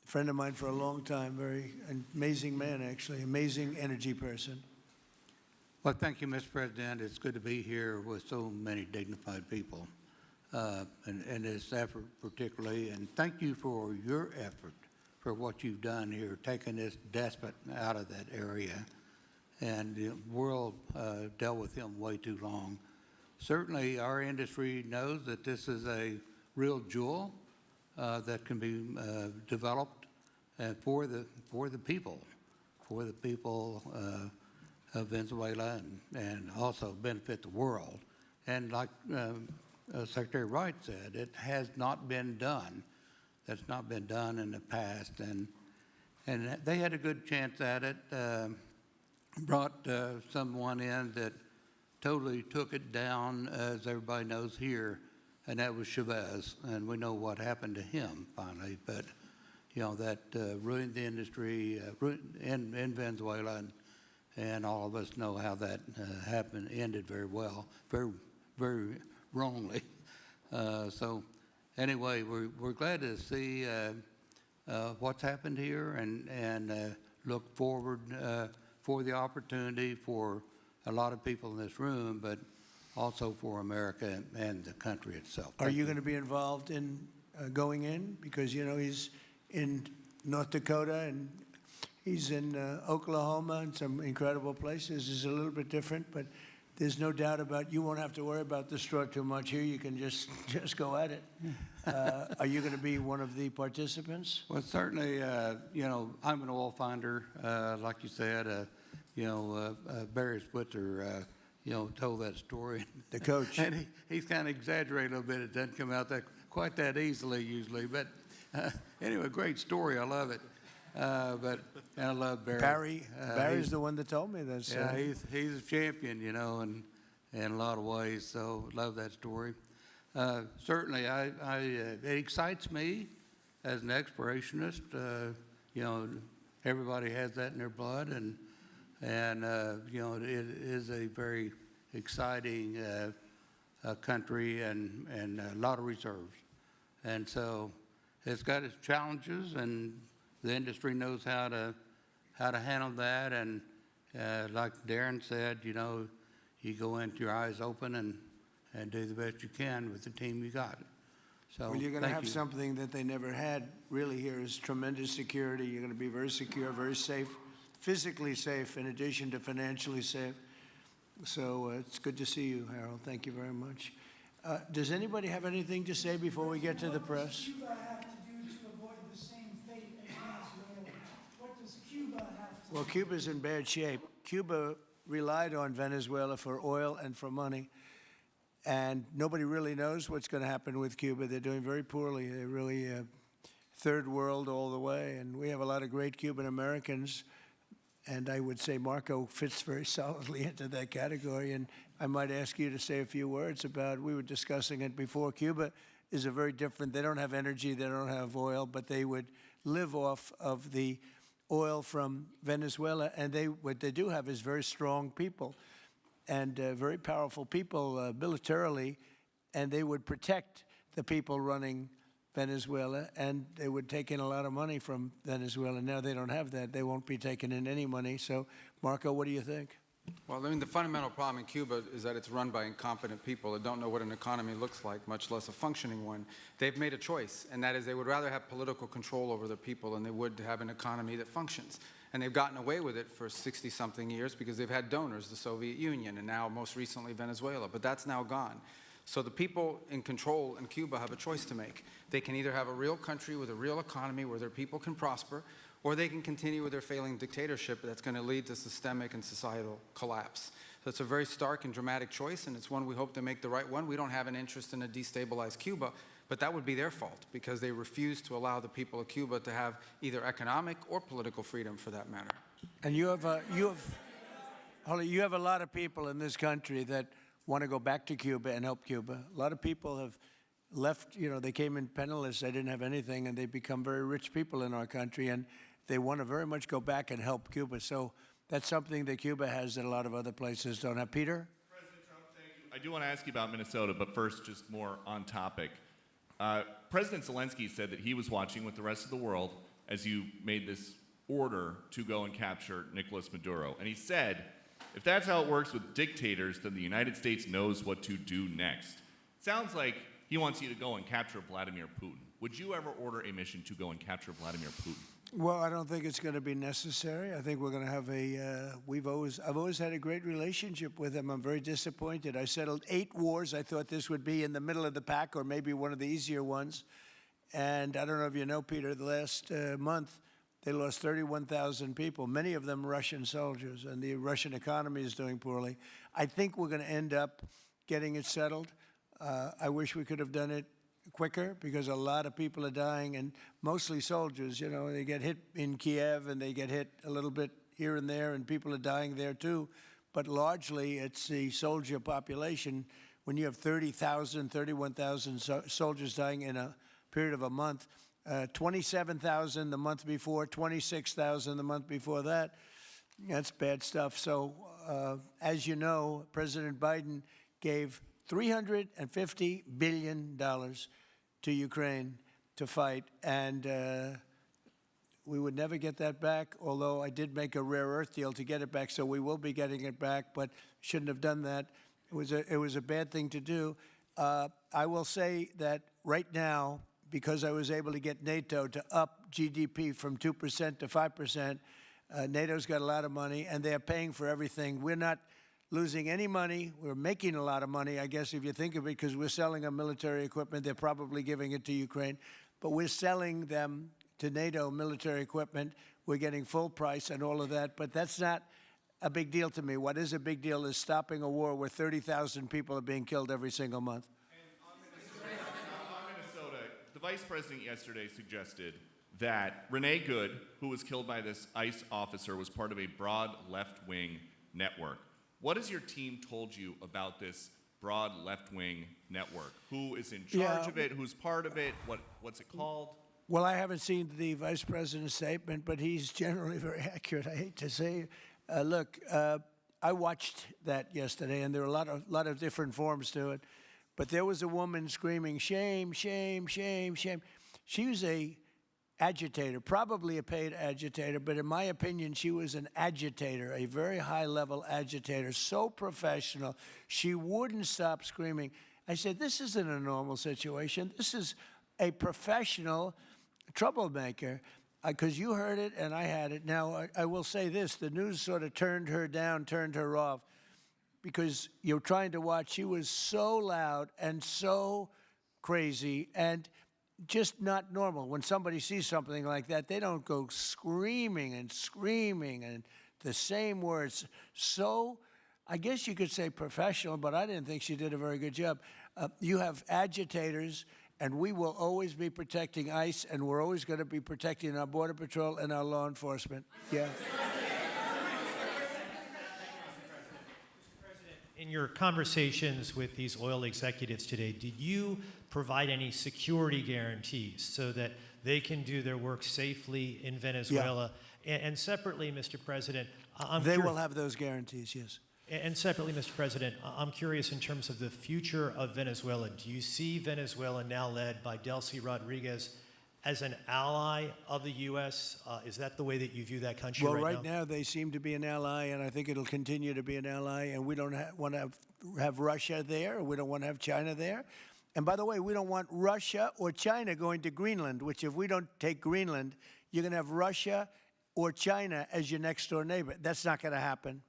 friend of mine for a long time. Very amazing man, actually, amazing energy person. Well, thank you, Mr. President. It's good to be here with so many dignified people. And this effort particularly, and thank you for your effort for what you've done here, taking this despot out of that area. And the world dealt with him way too long. Certainly, our industry knows that this is a real jewel that can be developed for the people of Venezuela, and also benefit the world. And like Secretary Wright said, it has not been done. That's not been done in the past, and they had a good chance at it. Brought someone in that totally took it down, as everybody knows here, and that was Chavez, and we know what happened to him finally. But that ruined the industry in Venezuela, and all of us know how that happened, ended very well, very, very wrongly. So anyway, we're glad to see what's happened here, and look forward for the opportunity for a lot of people in this room, but also for America and the country itself. Are you going to be involved in going in? Because, he's in North Dakota, and he's in Oklahoma, and some incredible places. It's a little bit different, but there's no doubt about you won't have to worry about the straw too much here. You can just go at it. Are you going to be one of the participants? Well, certainly, I'm an oil finder, like you said. Barry Spitzer, told that story. The coach. And he's kind of exaggerated a little bit. It doesn't come out quite that easily usually. But anyway, great story. I love it. And I love Barry. Barry's the one that told me this. Yeah, he's a champion, in a lot of ways. So love that story. Certainly, it excites me as an explorationist, you know, everybody has that in their blood, and you know, it is a very exciting country and a lot of reserves. And so it's got its challenges, and the industry knows how to handle that. And like Darren said, you know, you go into your eyes open and do the best you can with the team you got. So Well, you're going to thank have you. something that they never had really here is tremendous security. You're going to be very secure, very safe, physically safe in addition to financially safe. So it's good to see you, Harold. Thank you very much. Does anybody have anything to say before we get to the press? What does Cuba have to do to avoid the same fate as Venezuela? What does Cuba have to Well, Cuba's in bad shape. Cuba relied on Venezuela for oil and for money. And nobody really knows what's going to happen with Cuba. They're doing very poorly. They're really third world all the way. And we have a lot of great Cuban Americans. And I would say Marco fits very solidly into that category. And I might ask you to say a few words about, we were discussing it before, Cuba is a very different, they don't have energy, they don't have oil, but they would live off of the oil from Venezuela. And what they do have is very strong people and very powerful people militarily, and they would protect the people running Venezuela, and they would take in a lot of money from Venezuela. Now they don't have that. They won't be taking in any money. So, Marco, what do you think? Well, I mean, the fundamental problem in Cuba is that it's run by incompetent people that don't know what an economy looks like, much less a functioning one. They've made a choice, and that is they would rather have political control over their people than they would to have an economy that functions. And they've gotten away with it for 60-something years because they've had donors, the Soviet Union, and now most recently Venezuela. But that's now gone. So the people in control in Cuba have a choice to make. They can either have a real country with a real economy where their people can prosper, or they can continue with their failing dictatorship that's going to lead to systemic and societal collapse. So it's a very stark and dramatic choice, and it's one we hope to make the right one. We don't have an interest in a destabilized Cuba, but that would be their fault because they refuse to allow the people of Cuba to have either economic or political freedom for that matter. And you have a lot of people in this country that want to go back to Cuba and help Cuba. A lot of people have left, you know, they came in penniless, they didn't have anything, and they become very rich people in our country, and they want to very much go back and help Cuba. So that's something that Cuba has that a lot of other places don't have. Peter? President Trump, thank you. I do want to ask you about Minnesota, but first, just more on topic. President Zelensky said that he was watching with the rest of the world as you made this order to go and capture Nicolas Maduro. And he said, if that's how it works with dictators, then the United States knows what to do next. Sounds like he wants you to go and capture Vladimir Putin. Would you ever order a mission to go and capture Vladimir Putin? Well, I don't think it's going to be necessary. I think we're going to have I've always had a great relationship with him. I'm very disappointed. I settled 8 wars. I thought this would be in the middle of the pack or maybe one of the easier ones. And I don't know if you know, Peter, the last month, they lost 31,000 people, many of them Russian soldiers, and the Russian economy is doing poorly. I think we're going to end up getting it settled. I wish we could have done it quicker because a lot of people are dying, and mostly soldiers. You know, they get hit in Kiev and they get hit a little bit here and there, and people are dying there too. But largely, it's the soldier population. When you have 30,000, 31,000 soldiers dying in a period of a month, 27,000 the month before, 26,000 the month before that, that's bad stuff. So, as you know, President Biden gave $350 billion to Ukraine to fight, and we would never get that back, although I did make a rare earth deal to get it back, so we will be getting it back, but shouldn't have done that. It was a bad thing to do. I will say that right now, because I was able to get NATO to up GDP from 2% to 5%, NATO's got a lot of money, and they're paying for everything. We're not losing any money. We're making a lot of money, I guess, if you think of it, because we're selling them military equipment. They're probably giving it to Ukraine. But we're selling them to NATO military equipment. We're getting full price and all of that. But that's not a big deal to me. What is a big deal is stopping a war where 30,000 people are being killed every single month. And on Minnesota, the vice president yesterday suggested that Renee Good, who was killed by this ICE officer, was part of a broad left-wing network. What has your team told you about this broad left-wing network? Who is in charge of it? Who's part of it? What's it called? Well, I haven't seen the Vice President's statement, but he's generally very accurate, I hate to say. Look, I watched that yesterday, and there were a lot of different forms to it. But there was a woman screaming, shame, shame, shame, shame. She was a agitator, probably a paid agitator, but in my opinion, she was an agitator, a very high-level agitator, so professional. She wouldn't stop screaming. I said, this isn't a normal situation. This is a professional troublemaker, because you heard it and I had it. Now, I will say this. The news sort of turned her down, turned her off, because you're trying to watch. She was so loud and so crazy and just not normal. When somebody sees something like that, they don't go screaming and the same words. So I guess you could say professional, but I didn't think she did a very good job. You have agitators, and we will always be protecting ICE, and we're always going to be protecting our Border Patrol and our law enforcement. Yeah. In your conversations with these oil executives today, did you provide any security guarantees so that they can do their work safely in Venezuela? Yeah. And separately, Mr. President, they will have those guarantees, yes. And separately, Mr. President, I'm curious in terms of the future of Venezuela. Do you see Venezuela, now led by Delcy Rodriguez, as an ally of the U.S.? Is that the way that you view that country well, right now? Well, right now they seem to be an ally, and I think it'll continue to be an ally, and we don't want to have Russia there. We don't want to have China there. And by the way, we don't want Russia or China going to Greenland, which if we don't take Greenland, you're going to have Russia or China as your next-door neighbor. That's not going to happen.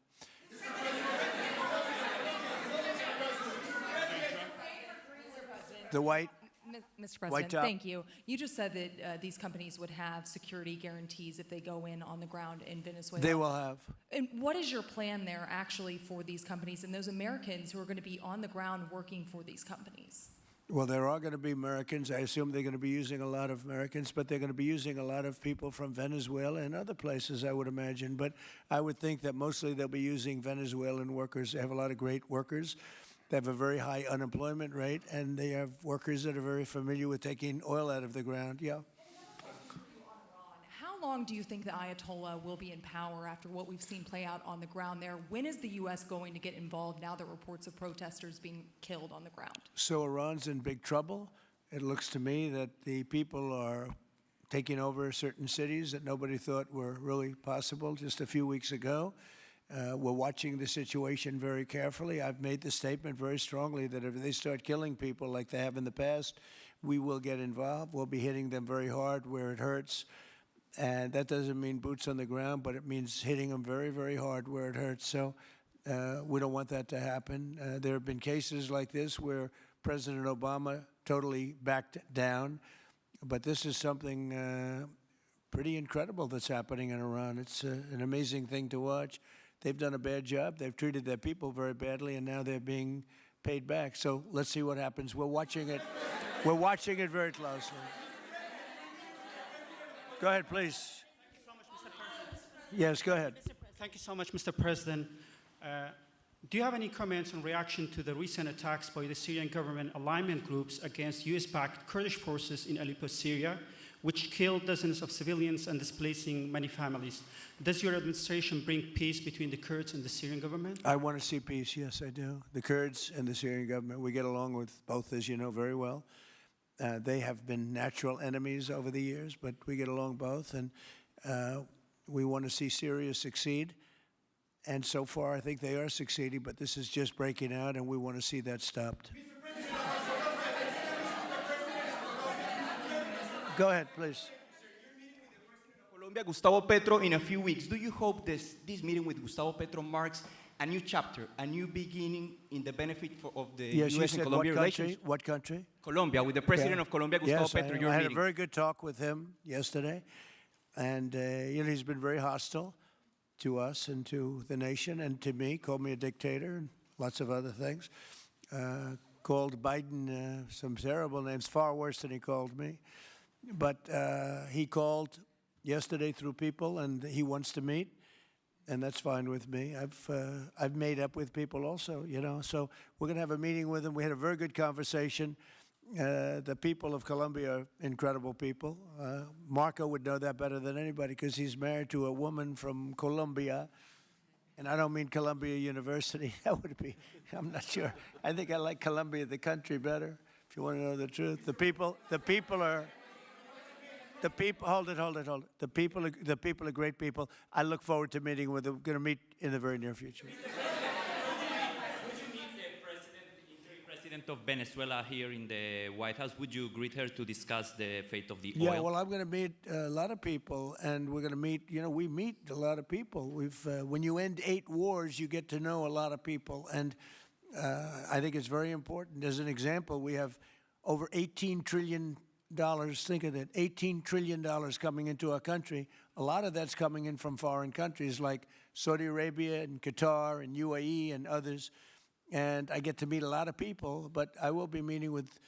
The white... Mr. President, thank you. You just said that these companies would have security guarantees if they go in on the ground in Venezuela. They will have. And what is your plan there actually for these companies and those Americans who are going to be on the ground working for these companies? Well, there are going to be Americans. I assume they're going to be using a lot of Americans, but they're going to be using a lot of people from Venezuela and other places, I would imagine. But I would think that mostly they'll be using Venezuelan workers. They have a lot of great workers. They have a very high unemployment rate, and they have workers that are very familiar with taking oil out of the ground. Yeah. How long do you think the Ayatollah will be in power after what we've seen play out on the ground there? When is the U.S. going to get involved now that reports of protesters being killed on the ground? So Iran's in big trouble. It looks to me that the people are taking over certain cities that nobody thought were really possible just a few weeks ago. We're watching the situation very carefully. I've made the statement very strongly that if they start killing people like they have in the past, we will get involved. We'll be hitting them very hard where it hurts. And that doesn't mean boots on the ground, but it means hitting them very, very hard where it hurts. So we don't want that to happen. There have been cases like this where President Obama totally backed down. But this is something pretty incredible that's happening in Iran. It's an amazing thing to watch. They've done a bad job. They've treated their people very badly, and now they're being paid back. So let's see what happens. We're watching it. We're watching it very closely. Go ahead, please. Thank you so much, Mr. President. Yes, go ahead. Thank you so much, Mr. President. Do you have any comments in reaction to the recent attacks by the Syrian government alignment groups against U.S.-backed Kurdish forces in Aleppo, Syria, which killed dozens of civilians and displacing many families? Does your administration bring peace between the Kurds and the Syrian government? I want to see peace, yes, I do. The Kurds and the Syrian government, we get along with both, as you know, very well. They have been natural enemies over the years, but we get along both, and we want to see Syria succeed. And so far, I think they are succeeding, but this is just breaking out, and we want to see that stopped. Go ahead, please. Colombia, Gustavo Petro, in a few weeks. Do you hope this meeting with Gustavo Petro marks a new chapter, a new beginning in the benefit of the U.S. and Colombia relations? What country? Colombia, with the president of Colombia, Gustavo Petro, your I had meeting. a very good talk with him yesterday, and he's been very hostile to us and to the nation and to me, called me a dictator and lots of other things. Called Biden some terrible names, far worse than he called me. But he called yesterday through people, and he wants to meet, and that's fine with me. I've made up with people also, you know. So we're going to have a meeting with him. We had a very good conversation. The people of Colombia are incredible people. Marco would know that better than anybody because he's married to a woman from Colombia. And I don't mean Columbia University. That would be, I'm not sure. I think I like Columbia, the country, better, if you want to know the truth. The people are, hold it. The people are great people. I look forward to meeting with them. We're going to meet in the very near future. Would you meet the president of Venezuela here in the White House? Would you greet her to discuss the fate of the oil? Yeah, well, I'm going to meet a lot of people, and we're going to meet, we meet a lot of people. When you end 8 wars, you get to know a lot of people, and I think it's very important. As an example, we have over $18 trillion, think of it, $18 trillion coming into our country. A lot of that's coming in from foreign countries like Saudi Arabia and Qatar and UAE and others. And I get to meet a lot of people, but I will be meeting with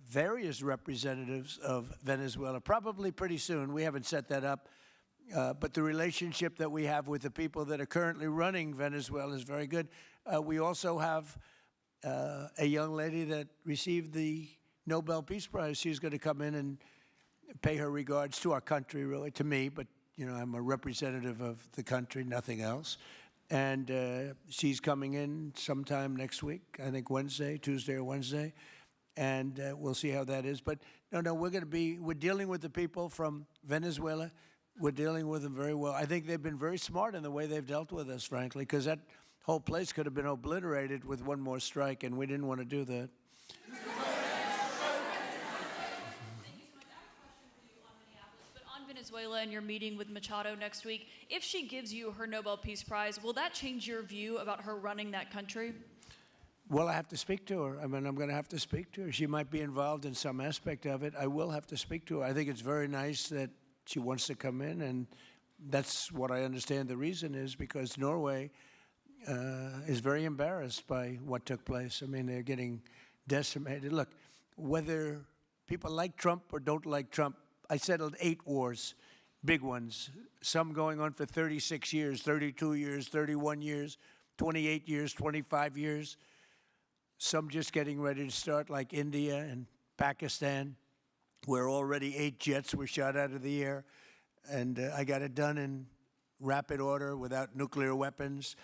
various representatives of Venezuela, probably pretty soon. We haven't set that up. But the relationship that we have with the people that are currently running Venezuela is very good. We also have a young lady that received the Nobel Peace Prize. She's going to come in and pay her regards to our country, really, to me, but I'm a representative of the country, nothing else. And she's coming in sometime next week, I think Tuesday or Wednesday, and we'll see how that is. But no, we're dealing with the people from Venezuela. We're dealing with them very well. I think they've been very smart in the way they've dealt with us, frankly, because that whole place could have been obliterated with one more strike, and we didn't want to do that. Venezuela and your meeting with Machado next week, if she gives you her Nobel Peace Prize, will that change your view about her running that country? Well, I have to speak to her. I mean, I'm going to have to speak to her. She might be involved in some aspect of it. I will have to speak to her. I think it's very nice that she wants to come in, and that's what I understand the reason is, because Norway is very embarrassed by what took place. I mean, they're getting decimated. Look, whether people like Trump or don't like Trump, I settled 8 wars, big ones, some going on for 36 years, 32 years, 31 years, 28 years, 25 years, some just getting ready to start, like India and Pakistan, where already 8 jets were shot out of the air, and I got it done in rapid order without nuclear weapons.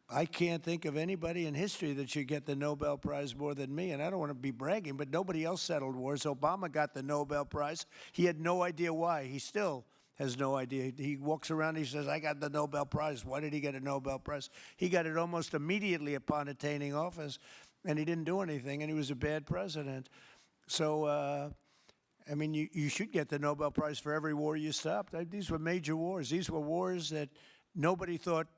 I can't think of anybody in history that should get the Nobel Prize more than me, and I don't want to be bragging, but nobody else settled wars. Obama got the Nobel Prize. He had no idea why. He still has no idea. He walks around and he says, I got the Nobel Prize. Why did he get a Nobel Prize? He got it almost immediately upon attaining office, and he didn't do anything, and he was a bad president. So, I mean, you should get the Nobel Prize for every war you stopped. These were major wars. These were wars that nobody thought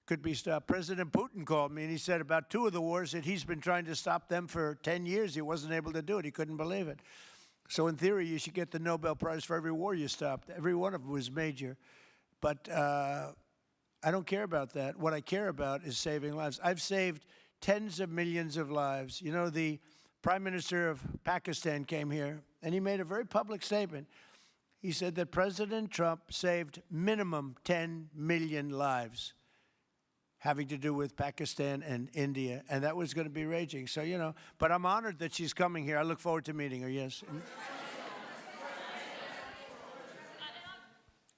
could be stopped. President Putin called me, and he said about 2 of the wars that he's been trying to stop them for 10 years. He wasn't able to do it. He couldn't believe it. So in theory, you should get the Nobel Prize for every war you stopped. Every one of them was major. But I don't care about that. What I care about is saving lives. I've saved tens of millions of lives. The Prime Minister of Pakistan came here, and he made a very public statement. He said that President Trump saved minimum 10 million lives having to do with Pakistan and India, and that was going to be raging. So, but I'm honored that she's coming here. I look forward to meeting her, yes.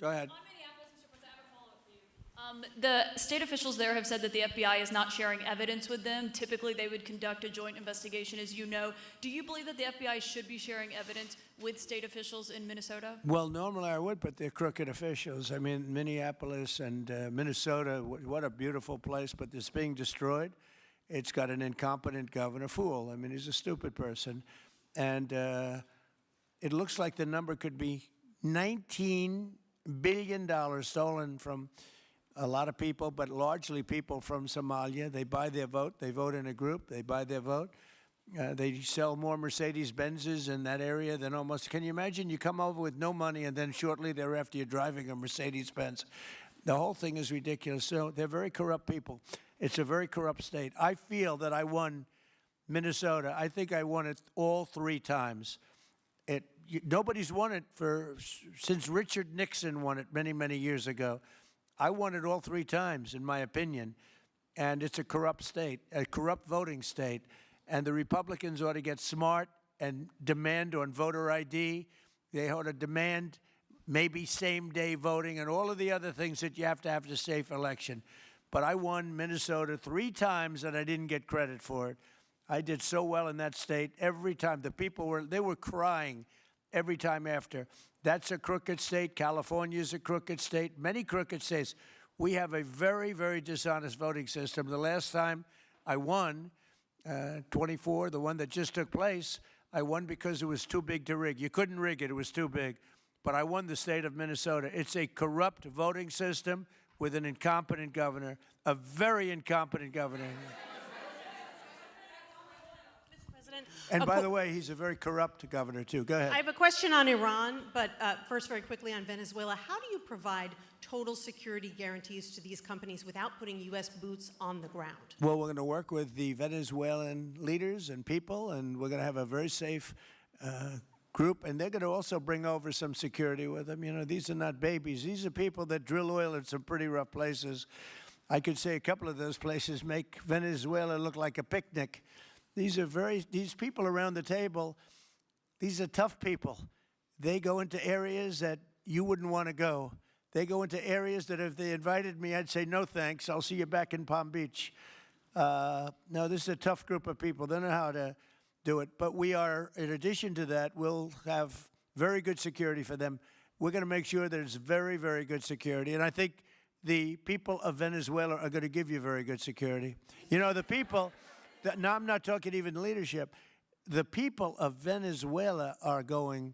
Go ahead. On Minneapolis, Mr. President, I have a follow-up for you. The state officials there have said that the FBI is not sharing evidence with them. Typically, they would conduct a joint investigation, as you know. Do you believe that the FBI should be sharing evidence with state officials in Minnesota? Well, normally I would, but they're crooked officials. I mean, Minneapolis and Minnesota, what a beautiful place, but it's being destroyed. It's got an incompetent governor, fool. I mean, he's a stupid person. And it looks like the number could be $19 billion stolen from a lot of people, but largely people from Somalia. They buy their vote. They vote in a group. They buy their vote. They sell more Mercedes-Benzes in that area than almost. Can you imagine? You come over with no money, and then shortly thereafter you're driving a Mercedes-Benz. The whole thing is ridiculous. So they're very corrupt people. It's a very corrupt state. I feel that I won Minnesota. I think I won it all 3 times. Nobody's won it since Richard Nixon won it many, many years ago. I won it all 3 times, in my opinion. And it's a corrupt state, a corrupt voting state. And the Republicans ought to get smart and demand on voter ID. They ought to demand maybe same-day voting and all of the other things that you have to have a safe election. But I won Minnesota 3 times, and I didn't get credit for it. I did so well in that state every time. The people were crying every time after. That's a crooked state. California is a crooked state. Many crooked states. We have a very, very dishonest voting system. The last time I won, 24, the one that just took place, I won because it was too big to rig. You couldn't rig it. It was too big. But I won the state of Minnesota. It's a corrupt voting system with an incompetent governor, a very incompetent governor. And by the way, he's a very corrupt governor, too. Go ahead. I have a question on Iran, but first, very quickly on Venezuela. How do you provide total security guarantees to these companies without putting U.S. boots on the ground? Well, we're going to work with the Venezuelan leaders and people, and we're going to have a very safe group, and they're going to also bring over some security with them. You know, these are not babies. These are people that drill oil in some pretty rough places. I could say a couple of those places make Venezuela look like a picnic. These people around the table, these are tough people. They go into areas that you wouldn't want to go. They go into areas that if they invited me, I'd say, no thanks, I'll see you back in Palm Beach. No, this is a tough group of people. They know how to do it. But we are, in addition to that, we'll have very good security for them. We're going to make sure that it's very, very good security. And I think the people of Venezuela are going to give you very good security. You know, the people... Now, I'm not talking even leadership. The people of Venezuela are going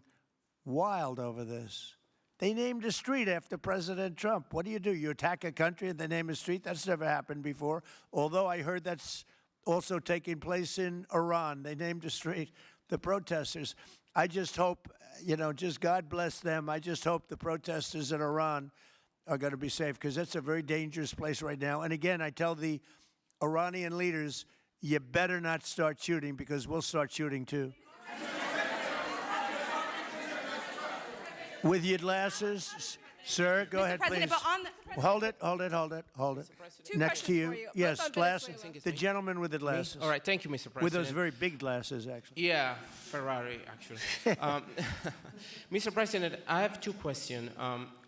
wild over this. They named a street after President Trump. What do? You attack a country and they name a street? That's never happened before. Although I heard that's also taking place in Iran. They named a street. The protesters. I just hope, you know, just God bless them. I just hope the protesters in Iran are going to be safe, because that's a very dangerous place right now. And again, I tell the Iranian leaders, you better not start shooting, because we'll start shooting too. With your glasses, sir, go ahead, please. Hold it. Next to you. Yes, glasses. The gentleman with the glasses. All right, thank you, Mr. President. With those very big glasses, actually. Yeah, Ferrari, actually. Mr. President, I have 2 questions.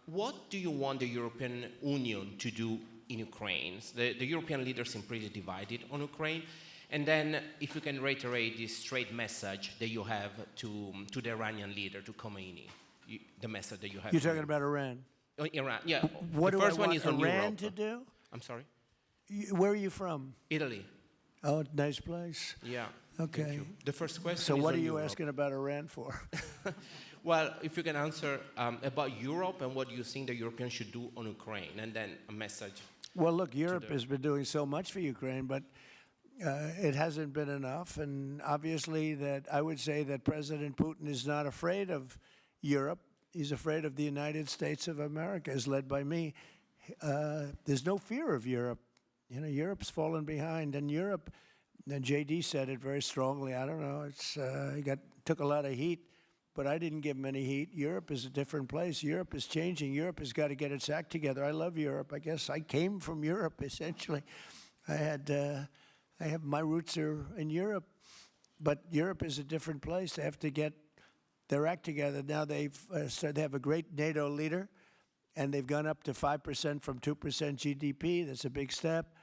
What do you want the European Union to do in Ukraine? The European leaders seem pretty divided on Ukraine. And then if you can reiterate this straight message that you have to the Iranian leader, to Khomeini, the message that you have. You're talking about Iran? Iran, yeah. What the do first I want one is on Iran Europe. to do? I'm sorry? Where are you from? Italy. Oh, nice place. Yeah. Okay. The first question So is what on are you Europe. asking about Iran for? Well, if you can answer about Europe and what you think the Europeans should do on Ukraine, and then a message. Well, look, Europe has been doing so much for Ukraine, but it hasn't been enough. And obviously that I would say that President Putin is not afraid of Europe. He's afraid of the United States of America, as led by me. There's no fear of Europe. You know, Europe's fallen behind. And Europe, and J.D. said it very strongly. I don't know, he took a lot of heat, but I didn't give him any heat. Europe is a different place. Europe is changing. Europe has got to get its act together. I love Europe. I guess I came from Europe, essentially. My roots are in Europe, but Europe is a different place. They have to get their act together. Now they have a great NATO leader, and they've gone up to 5% from 2% GDP. That's a big step.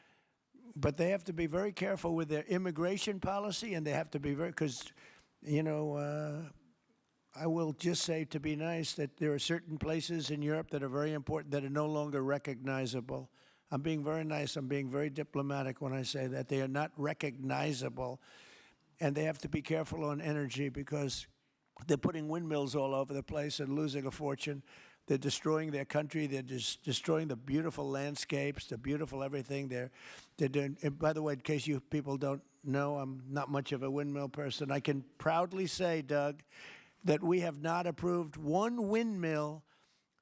But they have to be very careful with their immigration policy, and they have to be because, you know, I will just say, to be nice, that there are certain places in Europe that are very important that are no longer recognizable. I'm being very nice. I'm being very diplomatic when I say that. They are not recognizable. And they have to be careful on energy, because they're putting windmills all over the place and losing a fortune. They're destroying their country. They're just destroying the beautiful landscapes, the beautiful everything. They're doing. And by the way, in case you people don't know, I'm not much of a windmill person. I can proudly say, Doug, that we have not approved one windmill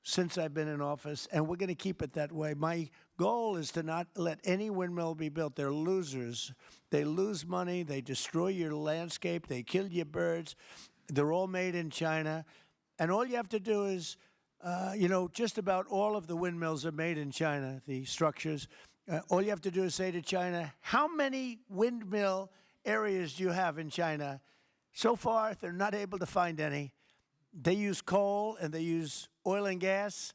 since I've been in office, and we're going to keep it that way. My goal is to not let any windmill be built. They're losers. They lose money. They destroy your landscape. They kill your birds. They're all made in China. And all you have to do is, you know, just about all of the windmills are made in China, the structures. All you have to do is say to China, how many windmill areas do you have in China? So far, they're not able to find any. They use coal and they use oil and gas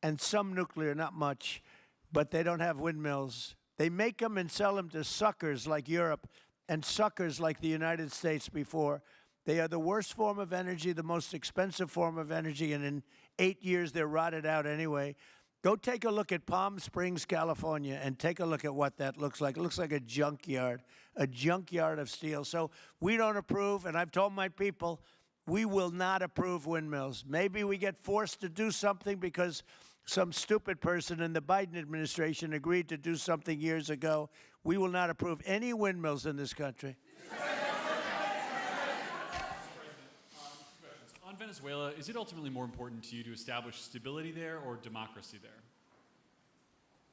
and some nuclear, not much, but they don't have windmills. They make them and sell them to suckers like Europe and suckers like the United States before. They are the worst form of energy, the most expensive form of energy, and in 8 years they're rotted out anyway. Go take a look at Palm Springs, California, and take a look at what that looks like. It looks like a junkyard of steel. So we don't approve, and I've told my people, we will not approve windmills. Maybe we get forced to do something because some stupid person in the Biden administration agreed to do something years ago. We will not approve any windmills in this country. On Venezuela, is it ultimately more important to you to establish stability there or democracy there?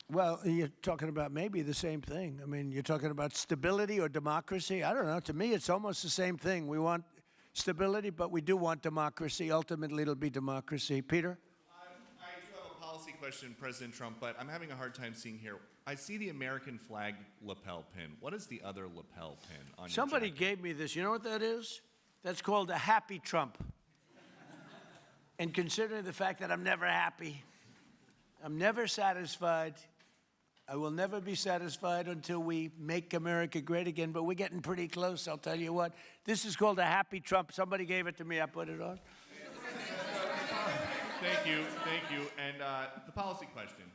Well, you're talking about maybe the same thing. I mean, you're talking about stability or democracy. I don't know. To me, it's almost the same thing. We want stability, but we do want democracy. Ultimately, it'll be democracy. Peter? I do have a policy question, President Trump, but I'm having a hard time seeing here. I see the American flag lapel pin. What is the other lapel pin on Somebody your jacket? gave me this. You know what that is? That's called a happy Trump. And considering the fact that I'm never happy, I'm never satisfied, I will never be satisfied until we make America great again, but we're getting pretty close, I'll tell you what. This is called a happy Trump. Somebody gave it to me, I put it on. Thank you. And the policy question.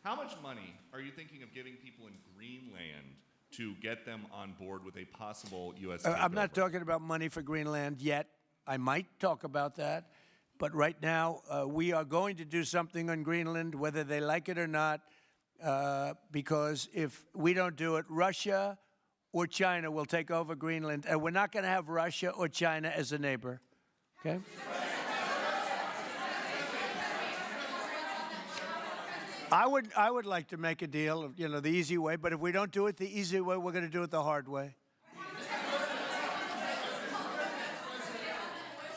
How much money are you thinking of giving people in Greenland to get them on board with a possible U.S. takeover? I'm not talking about money for Greenland yet. I might talk about that. But right now, we are going to do something on Greenland, whether they like it or not, because if we don't do it, Russia or China will take over Greenland, and we're not going to have Russia or China as a neighbor, okay? I would like to make a deal, you know, the easy way, but if we don't do it the easy way, we're going to do it the hard way.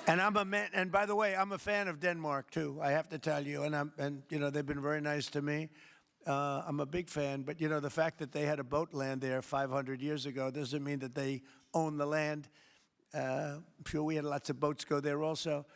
And I'm a man, and by the way, I'm a fan of Denmark too. I have to tell you, and you know they've been very nice to me. I'm a big fan, but you know the fact that they had a boat land there 500 years ago doesn't mean that they own the land. I'm sure we had lots of boats go there also,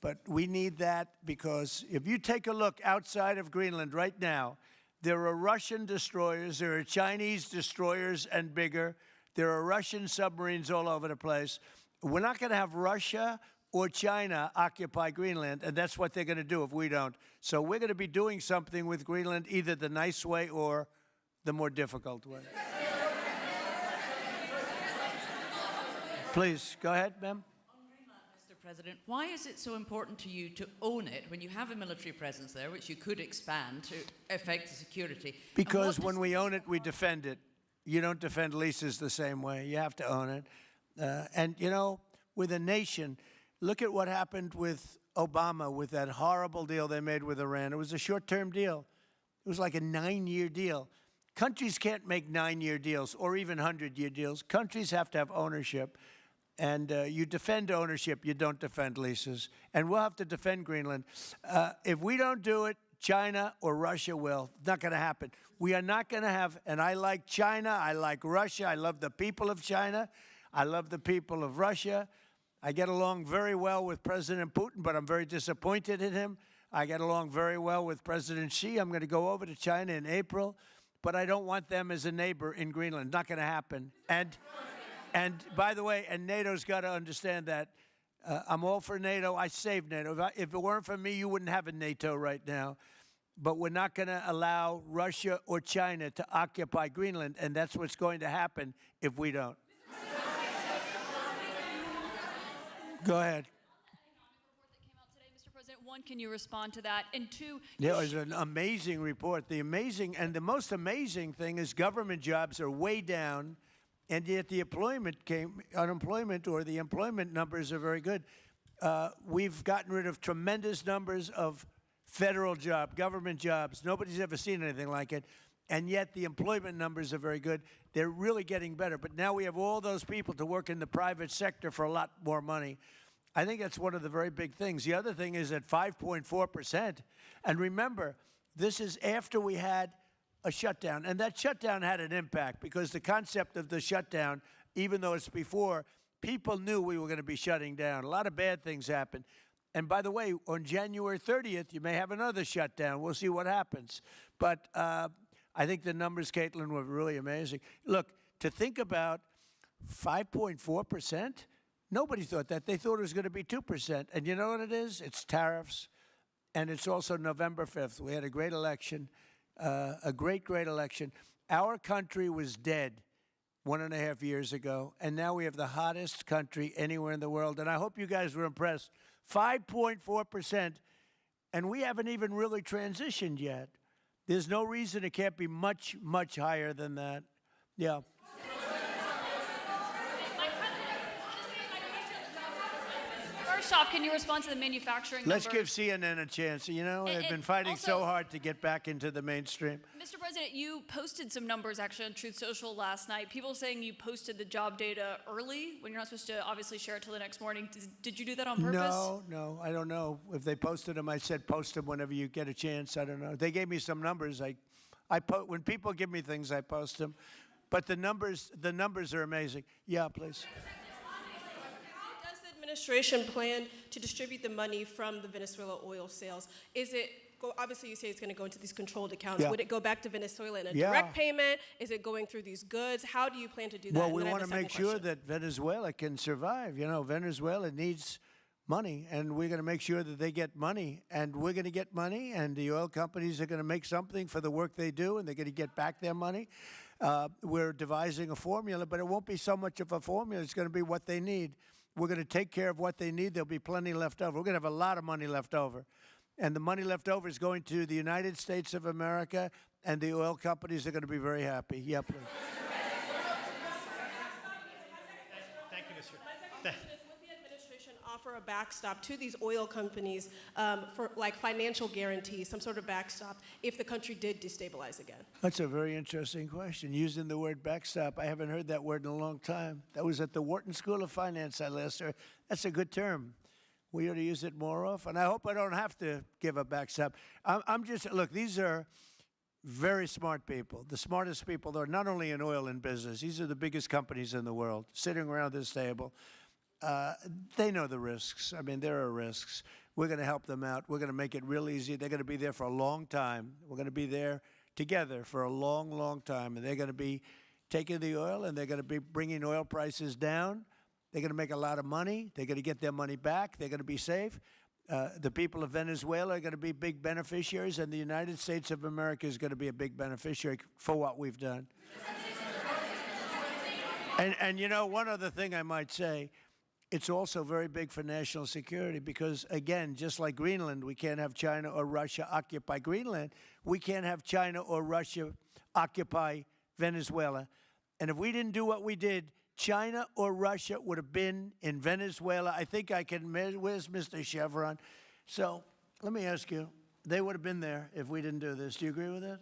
but we need that because if you take a look outside of Greenland right now, there are Russian destroyers, there are Chinese destroyers and bigger, there are Russian submarines all over the place. We're not going to have Russia or China occupy Greenland, and that's what they're going to do if we don't. So we're going to be doing something with Greenland, either the nice way or the more difficult way. Please, go ahead, ma'am. Mr. President, why is it so important to you to own it when you have a military presence there, which you could expand to affect the security? Because when we own it, we defend it. You don't defend leases the same way. You have to own it. And, you know, with a nation, look at what happened with Obama, with that horrible deal they made with Iran. It was a short-term deal. It was like a 9-year deal. Countries can't make 9-year deals or even 100-year deals. Countries have to have ownership. And you defend ownership, you don't defend leases. And we'll have to defend Greenland. If we don't do it, China or Russia will. It's not going to happen. We are not going to have, and I like China, I like Russia, I love the people of China, I love the people of Russia. I get along very well with President Putin, but I'm very disappointed in him. I get along very well with President Xi. I'm going to go over to China in April, but I don't want them as a neighbor in Greenland. Not going to happen. And by the way, and NATO's got to understand that. I'm all for NATO. I saved NATO. If it weren't for me, you wouldn't have a NATO right now. But we're not going to allow Russia or China to occupy Greenland, and that's what's going to happen if we don't. Go ahead. Mr. President, one, can you respond to that? And two, Yeah, it was an amazing report. The most amazing thing is government jobs are way down, and yet the unemployment or the employment numbers are very good. We've gotten rid of tremendous numbers of federal government jobs. Nobody's ever seen anything like it. And yet the employment numbers are very good. They're really getting better. But now we have all those people to work in the private sector for a lot more money. I think that's one of the very big things. The other thing is at 5.4%. And remember, this is after we had a shutdown. And that shutdown had an impact because the concept of the shutdown even though it's before, people knew we were going to be shutting down. A lot of bad things happened. And by the way, on January 30th, you may have another shutdown. We'll see what happens. But I think the numbers, Caitlin, were really amazing. Look, to think about 5.4%, nobody thought that. They thought it was going to be 2%. And you know what it is? It's tariffs. And it's also November 5th. We had a great election, a great election. Our country was dead 1.5 years ago, and now we have the hottest country anywhere in the world. And I hope you guys were impressed. 5.4%, and we haven't even really transitioned yet. There's no reason it can't be much, much higher than that. Yeah. First off, can you respond to the manufacturing Let's give numbers? CNN a chance. You know, they've been fighting also- so hard to get back into the mainstream. Mr. President, you posted some numbers actually on Truth Social last night. People saying you posted the job data early when you're not supposed to obviously share it till the next morning. Did you do that on purpose? No, I don't know. If they posted them, I said post them whenever you get a chance. I don't know. They gave me some numbers. When people give me things, I post them. But the numbers are amazing. Yeah, please. How does the administration plan to distribute the money from the Venezuela oil sales? Is it, obviously you say it's going to go into these controlled accounts. Yeah. Would it go back to Venezuela in a Yeah. direct payment? Is it going through these goods? How do you plan to do that? Well, And we then I have want to a make second sure question. that Venezuela can survive. You know, Venezuela needs money, and we're going to make sure that they get money, and we're going to get money, and the oil companies are going to make something for the work they do, and they're going to get back their money. We're devising a formula, but it won't be so much of a formula. It's going to be what they need. We're going to take care of what they need. There'll be plenty left over. We're going to have a lot of money left over. And the money left over is going to the United States of America, and the oil companies are going to be very happy. Yeah, please. Thank you, Mr. My second question is, would the administration offer a backstop to these oil companies for like financial guarantees, some sort of backstop, if the country did destabilize again? That's a very interesting question. Using the word backstop, I haven't heard that word in a long time. That was at the Wharton School of Finance I last heard. That's a good term. We ought to use it more often. I hope I don't have to give a backstop. I'm just, look, these are very smart people, the smartest people that are not only in oil and business. These are the biggest companies in the world sitting around this table. They know the risks. I mean, there are risks. We're going to help them out. We're going to make it real easy. They're going to be there for a long time. We're going to be there together for a long, long time. And they're going to be taking the oil, and they're going to be bringing oil prices down. They're going to make a lot of money. They're going to get their money back. They're going to be safe. The people of Venezuela are going to be big beneficiaries, and the United States of America is going to be a big beneficiary for what we've done. And you know, one other thing I might say, it's also very big for national security because, again, just like Greenland, we can't have China or Russia occupy Greenland. We can't have China or Russia occupy Venezuela. And if we didn't do what we did, China or Russia would have been in Venezuela. I think I can measure. Where's Mr. Chevron? So let me ask you, they would have been there if we didn't do this. Do you agree with that?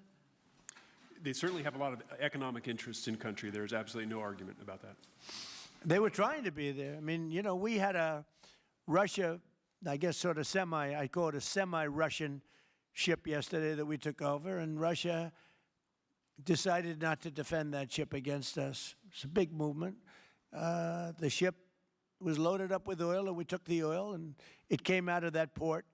They certainly have a lot of economic interest in country. There's absolutely no argument about that. They were trying to be there. I mean, you know, we had a Russia, I guess sort of I call it a semi-Russian ship yesterday that we took over, and Russia decided not to defend that ship against us. It's a big movement. The ship was loaded up with oil, and we took the oil, and it came out of that port.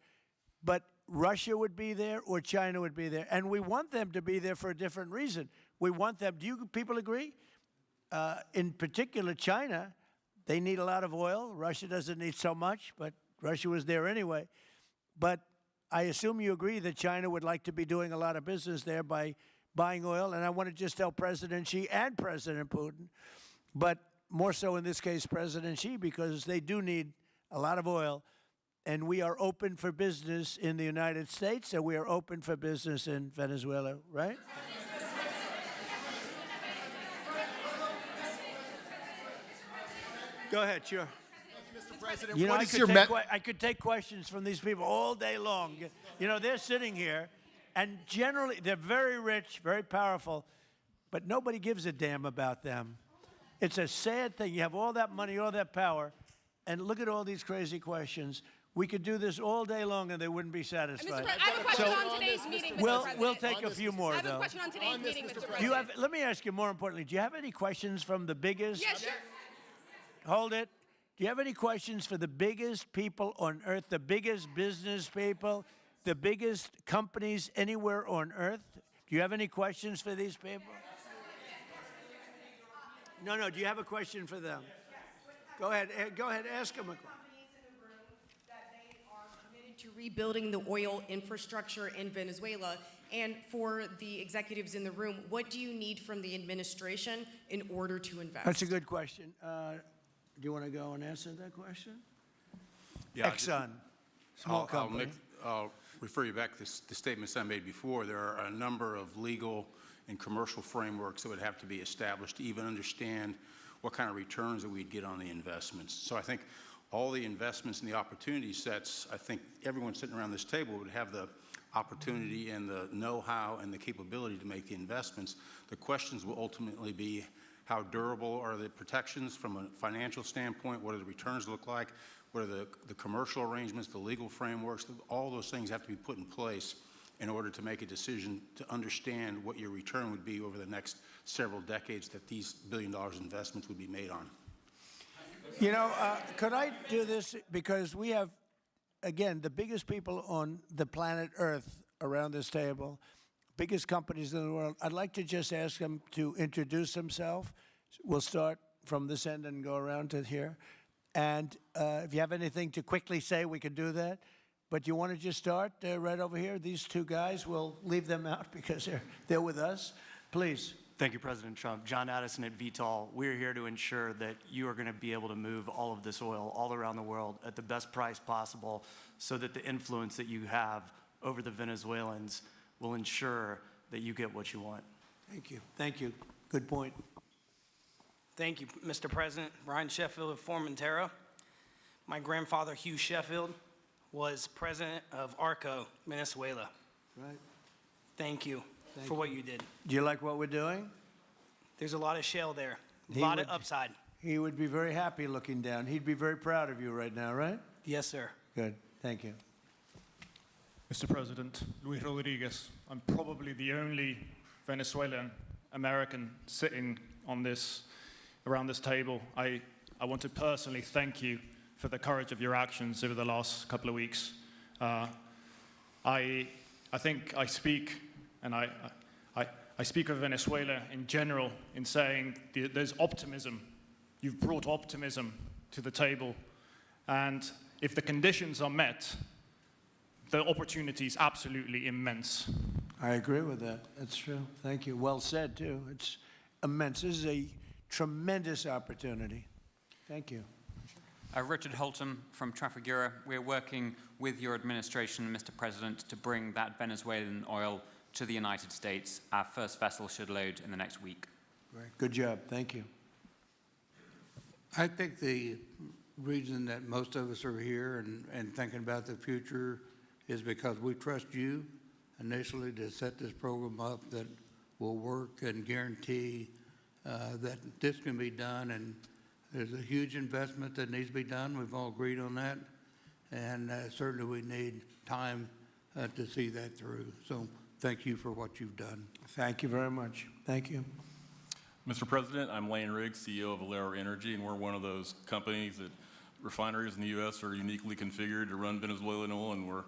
But Russia would be there or China would be there, and we want them to be there for a different reason. We want them, do you people agree? In particular, China, they need a lot of oil. Russia doesn't need so much, but Russia was there anyway. But I assume you agree that China would like to be doing a lot of business there by buying oil, and I want to just tell President Xi and President Putin, but more so in this case President Xi, because they do need a lot of oil, and we are open for business in the United States, and we are open for business in Venezuela, right? Go ahead, sure. Mr. President, You know, what is your I could take questions from these people all day long. You know, they're sitting here, and generally, they're very rich, very powerful, but nobody gives a damn about them. It's a sad thing. You have all that money, all that power, and look at all these crazy questions. We could do this all day long and they wouldn't be satisfied. I have a question on today's meeting, Mr. President. We'll take a few more, I have a though. question on today's meeting, Mr. President. Do you have, let me ask you more importantly, do you have any questions from the biggest? Yeah, sure. Hold it. Do you have any questions for the biggest people on earth, the biggest business people, the biggest companies anywhere on earth? Do you have any questions for these people? No, do you have a question for them? Go ahead, ask them a question. To rebuilding the oil infrastructure in Venezuela. And for the executives in the room, what do you need from the administration in order to invest? That's a good question. Do you want to go and answer that question? Yeah, Exxon, small company. I'll refer you back to the statements I made before. There are a number of legal and commercial frameworks that would have to be established to even understand what kind of returns that we'd get on the investments. So I think all the investments and the opportunity sets, I think everyone sitting around this table would have the opportunity and the know-how and the capability to make the investments. The questions will ultimately be how durable are the protections from a financial standpoint, what do the returns look like, what are the commercial arrangements, the legal frameworks, all those things have to be put in place in order to make a decision to understand what your return would be over the next several decades that these $1 billion investments would be made on. You know, could I do this? Because we have, again, the biggest people on the planet Earth around this table, biggest companies in the world. I'd like to just ask them to introduce themselves. We'll start from this end and go around to here. And if you have anything to quickly say, we can do that. But you want to just start right over here? These two guys, we'll leave them out because they're with us. Please. Thank you, President Trump. John Addison at VTOL. We're here to ensure that you are going to be able to move all of this oil all around the world at the best price possible so that the influence that you have over the Venezuelans will ensure that you get what you want. Thank you. Thank you. Good point. Thank you, Mr. President. Brian Sheffield of Formentera. My grandfather, Hugh Sheffield, was president of ARCO, Venezuela. Right. Thank you for what you did. Do you like what we're doing? There's a lot of shale there, a lot of upside. He would be very happy looking down. He'd be very proud of you right now, right? Yes, sir. Good. Thank you. Mr. President, Luis Rodriguez. I'm probably the only Venezuelan American sitting on around this table. I want to personally thank you for the courage of your actions over the last couple of weeks. I think I speak, and I speak of Venezuela in general in saying there's optimism. You've brought optimism to the table, and if the conditions are met, the opportunity is absolutely immense. I agree with that. That's true. Thank you. Well said, too. It's immense. This is a tremendous opportunity. Thank you. Richard Holton from Trafigura. We're working with your administration, Mr. President, to bring that Venezuelan oil to the United States. Our first vessel should load in the next week. Great. Good job. Thank you. I think the reason that most of us are here and thinking about the future is because we trust you initially to set this program up that will work and guarantee that this can be done. And there's a huge investment that needs to be done. We've all agreed on that. And certainly we need time to see that through. So thank you for what you've done. Thank you very much. Thank you. Mr. President, I'm Lane Riggs, CEO of Valero Energy, and we're one of those companies that refineries in the U.S. are uniquely configured to run Venezuelan oil, and we're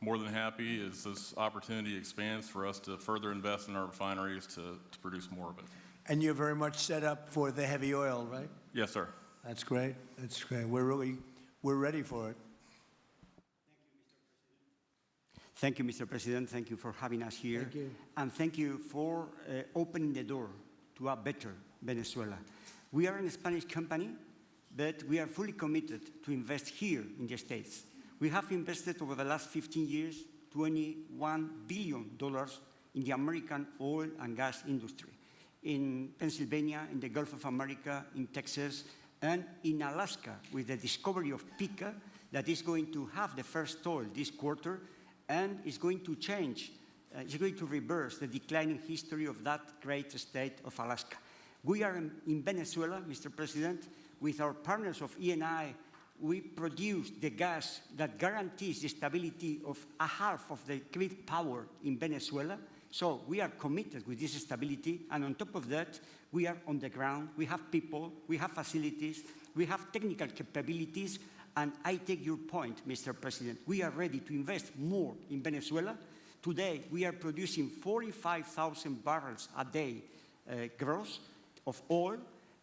more than happy as this opportunity expands for us to further invest in our refineries to produce more of it. And you're very much set up for the heavy oil, right? Yes, sir. That's great. That's great. We're ready for it. Thank you, Mr. President. Thank you for having us here. Thank you. And thank you for opening the door to a better Venezuela. We are a Spanish company, but we are fully committed to invest here in the States. We have invested over the last 15 years, $21 billion in the American oil and gas industry, in Pennsylvania, in the Gulf of America, in Texas, and in Alaska with the discovery of Pica that is going to have the first oil this quarter and is going to change, is going to reverse the declining history of that great state of Alaska. We are in Venezuela, Mr. President, with our partners of Eni we produce the gas that guarantees the stability of a half of the grid power in Venezuela. So we are committed with this stability, and on top of that, we are on the ground, we have people, we have facilities, we have technical capabilities, and I take your point, Mr. President. We are ready to invest more in Venezuela. Today, we are producing 45,000 barrels a day gross of oil,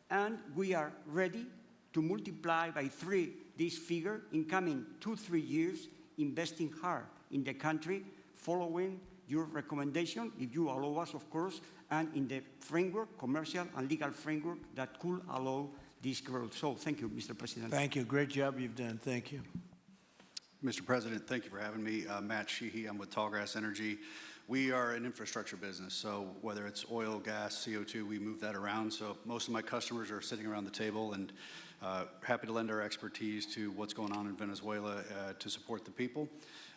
and we are ready to multiply by 3 this figure in coming 2-3 years, investing hard in the country, following your recommendation, if you allow us, of course, and in the framework, commercial and legal framework that could allow this growth. So thank you, Mr. President. Thank you. Great job you've done. Thank you. Mr. President, thank you for having me. Matt Sheehy, I'm with Tallgrass Energy. We are an infrastructure business, so whether it's oil, gas, CO2, we move that around. So most of my customers are sitting around the table, and happy to lend our expertise to what's going on in Venezuela to support the people.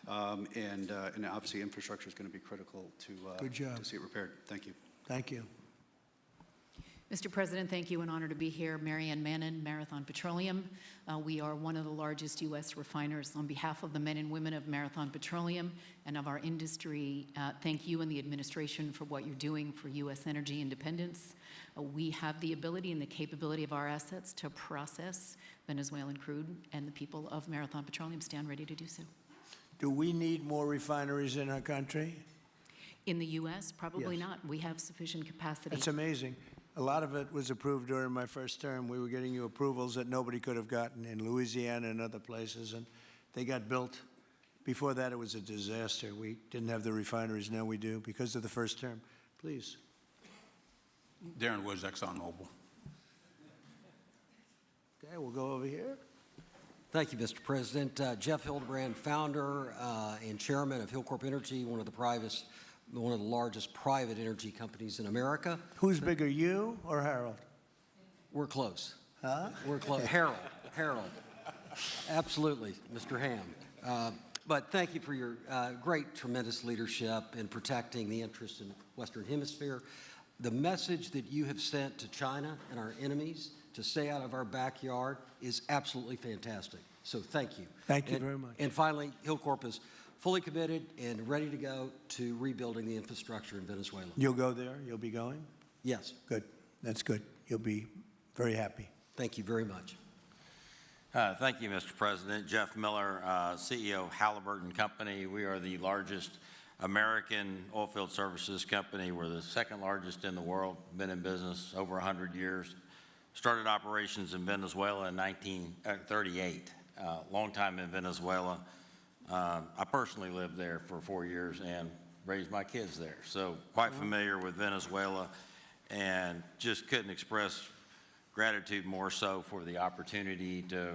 And obviously infrastructure is going to be critical to see it repaired. Thank you. Thank you. Mr. President, thank you. An honor to be here. Marianne Mannon, Marathon Petroleum. We are one of the largest U.S. refiners. On behalf of the men and women of Marathon Petroleum and of our industry, thank you and the administration for what you're doing for U.S. energy independence. We have the ability and the capability of our assets to process Venezuelan crude, and the people of Marathon Petroleum stand ready to do so. Do we need more refineries in our country? In the U.S., probably Yes. not. We have sufficient capacity. It's amazing. A lot of it was approved during my first term. We were getting you approvals that nobody could have gotten in Louisiana and other places, and they got built. Before that, it was a disaster. We didn't have the refineries. Now we do because of the first term. Please. Darren Woods, ExxonMobil. Okay, we'll go over here. Thank you, Mr. President. Jeff Hildebrand, founder and chairman of Hillcorp Energy, one of the largest private energy companies in America. Who's bigger, you or Harold? We're close. Huh? We're close. Harold. Absolutely, Mr. Ham. But thank you for your great, tremendous leadership in protecting the interests in the Western Hemisphere. The message that you have sent to China and our enemies to stay out of our backyard is absolutely fantastic. So thank you. Thank you very much. And finally, Hillcorp is fully committed and ready to go to rebuilding the infrastructure in Venezuela. You'll go there? You'll be going? Yes. Good. That's good. You'll be very happy. Thank you very much. Thank you, Mr. President. Jeff Miller, CEO of Halliburton Company. We are the largest American oilfield services company. We're the second largest in the world. Been in business over 100 years. Started operations in Venezuela in 1938. Long time in Venezuela. I personally lived there for 4 years and raised my kids there. So quite familiar with Venezuela, and just couldn't express gratitude more so for the opportunity to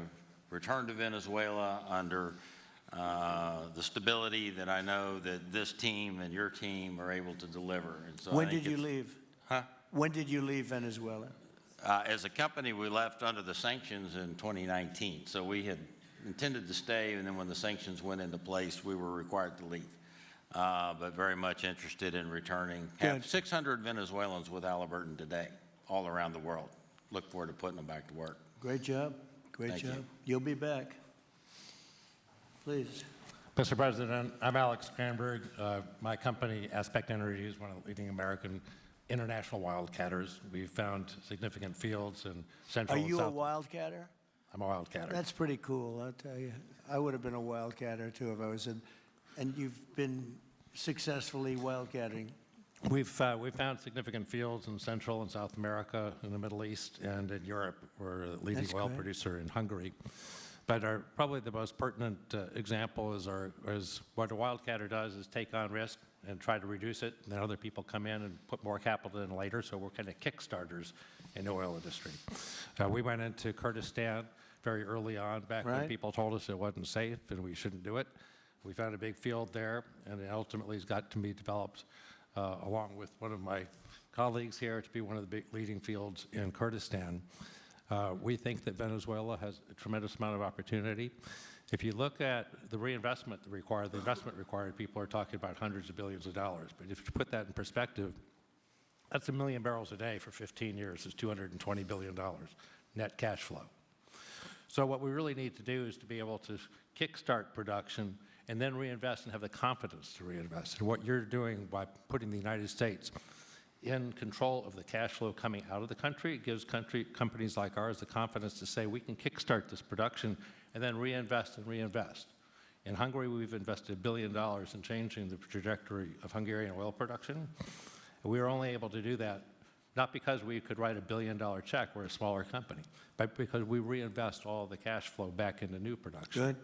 return to Venezuela under the stability that I know that this team and your team are able to deliver. And so When did you leave? Huh? When did you leave Venezuela? As a company, we left under the sanctions in 2019. So we had intended to stay, and then when the sanctions went into place, we were required to leave. But very much interested in returning. Have 600 Venezuelans with Halliburton today, all around the world. Look forward to putting them back to work. Great job. Great Thank job. you. You'll be back. Please. Mr. President, I'm Alex Cranberg. My company, Aspect Energy, is one of the leading American international wildcatters. We've found significant fields in Central and Are you South. a wildcatter? I'm a wildcatter. That's pretty cool, I'll tell you. I would have been a wildcatter too if I was in. And you've been successfully wildcatting. We've found significant fields in Central and South America, in the Middle East, and in Europe. We're a leading That's oil great. producer in Hungary. But probably the most pertinent example is what a wildcatter does is take on risk and try to reduce it. And then other people come in and put more capital in later. So we're kind of kickstarters in the oil industry. We went into Kurdistan very early on, back when Right. people told us it wasn't safe and we shouldn't do it. We found a big field there, and it ultimately has got to be developed along with one of my colleagues here to be one of the big leading fields in Kurdistan. We think that Venezuela has a tremendous amount of opportunity. If you look at the reinvestment required, the investment required, people are talking about hundreds of billions of dollars. But if you put that in perspective, that's 1 million barrels a day for 15 years is $220 billion net cash flow. So what we really need to do is to be able to kickstart production and then reinvest and have the confidence to reinvest. And what you're doing by putting the United States in control of the cash flow coming out of the country, it gives companies like ours the confidence to say we can kickstart this production and then reinvest and reinvest. In Hungary, we've invested $1 billion in changing the trajectory of Hungarian oil production. We were only able to do that not because we could write a $1 billion check, we're a smaller company, but because we reinvest all the cash flow back into new production.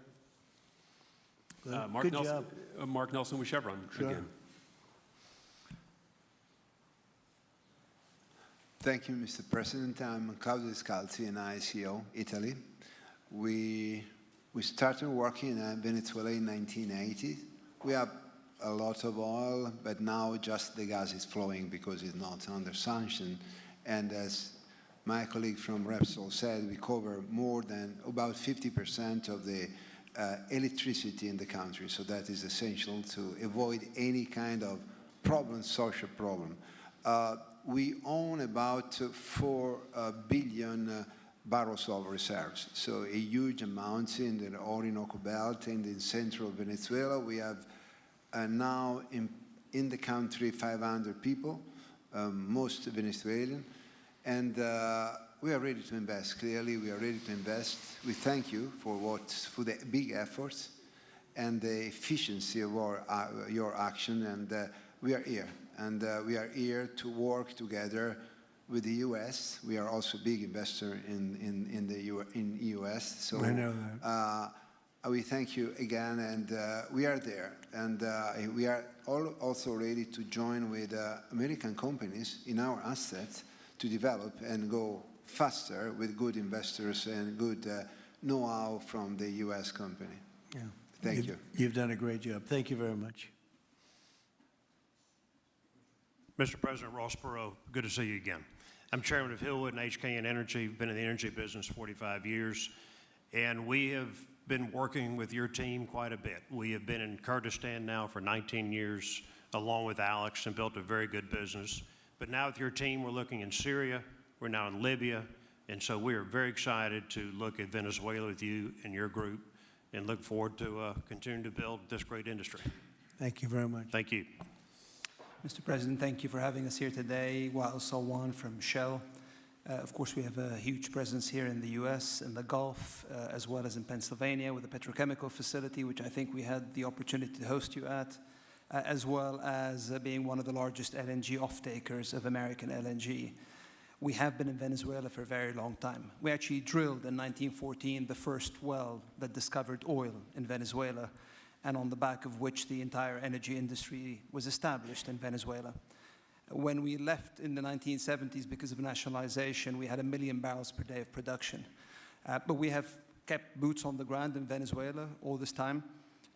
Good. Mark Good Nelson, job. Mark Nelson with Chevron again. Thank you, Mr. President. I'm Claudio Scalzi, and ICO, Italy. We started working in Venezuela in 1980. We have a lot of oil, but now just the gas is flowing because it's not under sanction. And as my colleague from Repsol said, we cover more than about 50% of the electricity in the country. So that is essential to avoid any kind of problem, social problem. We own about 4 billion barrels of reserves, so a huge amount in the Orinoco Belt and in central Venezuela. We have now in the country 500 people, most Venezuelan, and we are ready to invest. Clearly, we are ready to invest. We thank you for the big efforts and the efficiency of your action, and we are here. And we are here to work together with the U.S. We are also a big investor in the U.S. So I know that. We thank you again, and we are there. And we are also ready to join with American companies in our assets to develop and go faster with good investors and good know-how from the U.S. company. Yeah. Thank you. You've done a great job. Thank you very much. Mr. President, Ross Perot, good to see you again. I'm chairman of Hillwood and HKN Energy. Been in the energy business 45 years, and we have been working with your team quite a bit. We have been in Kurdistan now for 19 years, along with Alex, and built a very good business. But now with your team, we're looking in Syria, we're now in Libya, and so we are very excited to look at Venezuela with you and your group, and look forward to continuing to build this great industry. Thank you very much. Thank you. Mr. President, thank you for having us here today. Wael Salwan from Shell. Of course, we have a huge presence here in the U.S., in the Gulf, as well as in Pennsylvania with the petrochemical facility, which I think we had the opportunity to host you at, as well as being one of the largest LNG off-takers of American LNG. We have been in Venezuela for a very long time. We actually drilled in 1914 the first well that discovered oil in Venezuela, and on the back of which the entire energy industry was established in Venezuela. When we left in the 1970s because of nationalization, we had 1 million barrels per day of production. But we have kept boots on the ground in Venezuela all this time,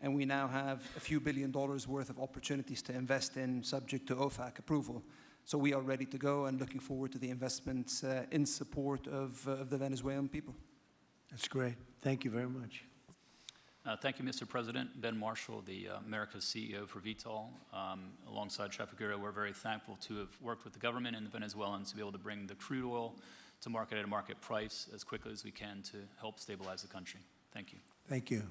and we now have a few $1 billion worth of opportunities to invest in, subject to OFAC approval. So we are ready to go and looking forward to the investments in support of the Venezuelan people. That's great. Thank you very much. Thank you, Mr. President. Ben Marshall, the America's CEO for Vitol. Alongside Trafigura, we're very thankful to have worked with the government and the Venezuelans to be able to bring the crude oil to market at a market price as quickly as we can to help stabilize the country. Thank you. Thank you.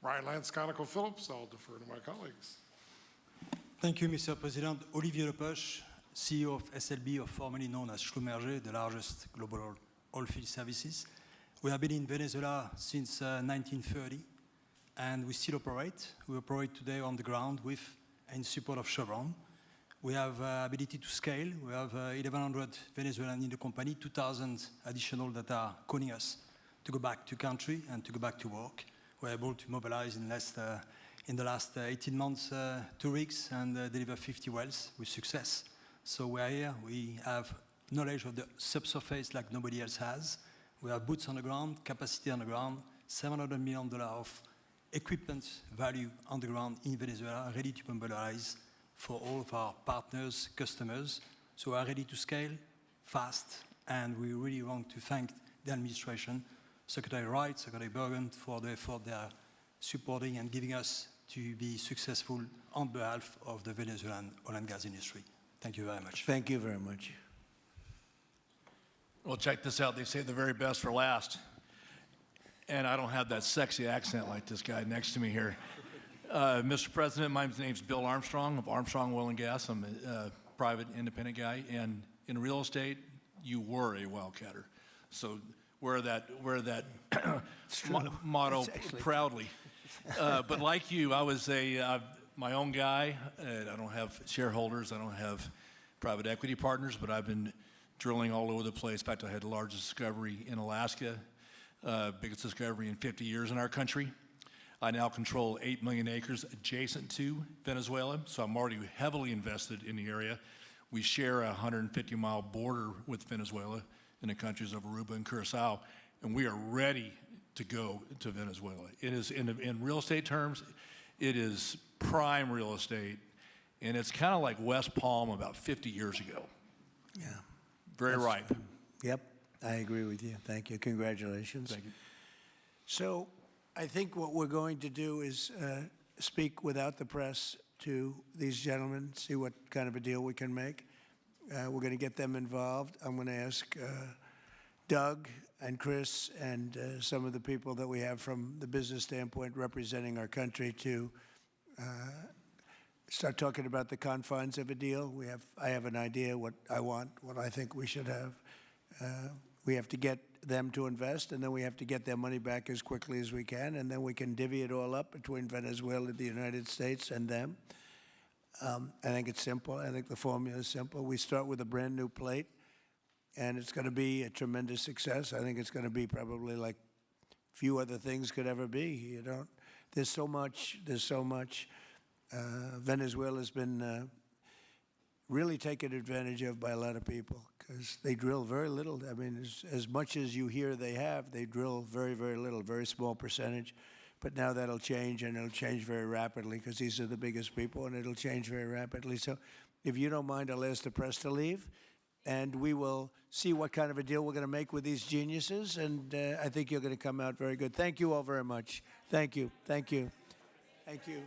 Brian Lance, ConocoPhillips. I'll defer to my colleagues. Thank you, Mr. President. Olivier Lepoche, CEO of SLB, or formerly known as Schlumberger, the largest global oilfield services. We have been in Venezuela since 1930, and we still operate. We operate today on the ground with in support of Chevron. We have ability to scale. We have 1,100 Venezuelans in the company, 2,000 additional that are calling us to go back to country and to go back to work. We're able to mobilize in the last 18 months 2 rigs and deliver 50 wells with success. So we're here. We have knowledge of the subsurface like nobody else has. We have boots on the ground, capacity on the ground, $700 million of equipment value on the ground in Venezuela, ready to mobilize for all of our partners, customers. So we are ready to scale fast, and we really want to thank the administration, Secretary Wright, Secretary Bergen, for the effort they are supporting and giving us to be successful on behalf of the Venezuelan oil and gas industry. Thank you very much. Thank you very much. Well, check this out. They say the very best for last. and I don't have that sexy accent like this guy next to me here. Mr. President, my name's Bill Armstrong of Armstrong Oil and Gas. I'm a private independent guy, and in real estate, you were a wildcatter. So wear that motto proudly. But like you, I was my own guy. I don't have shareholders. I don't have private equity partners, but I've been drilling all over the place. In fact, I had the largest discovery in Alaska, biggest discovery in 50 years in our country. I now control 8 million acres adjacent to Venezuela, so I'm already heavily invested in the area. We share a 150-mile border with Venezuela in the countries of Aruba and Curacao, and we are ready to go to Venezuela. It is, in real estate terms, it is prime real estate, and it's kind of like West Palm about 50 years ago. Yeah. Very ripe. Yep, I agree with you. Thank you. Congratulations. Thank you. So I think what we're going to do is speak without the press to these gentlemen, see what kind of a deal we can make. We're going to get them involved. I'm going to ask Doug and Chris and some of the people that we have from the business standpoint representing our country to start talking about the confines of a deal. I have an idea what I want, what I think we should have. We have to get them to invest, and then we have to get their money back as quickly as we can, and then we can divvy it all up between Venezuela, the United States, and them. I think it's simple. I think the formula is simple. We start with a brand new plate, and it's going to be a tremendous success. I think it's going to be probably like few other things could ever be. There's so much. Venezuela's been really taken advantage of by a lot of people because they drill very little. I mean, as much as you hear they drill very, very little, very small percentage. But now that'll change, and it'll change very rapidly because these are the biggest people, and it'll change very rapidly. So if you don't mind, I'll ask the press to leave, and we will see what kind of a deal we're going to make with these geniuses, and I think you're going to come out very good. Thank you all very much. Thank you. Thank you. Thank you.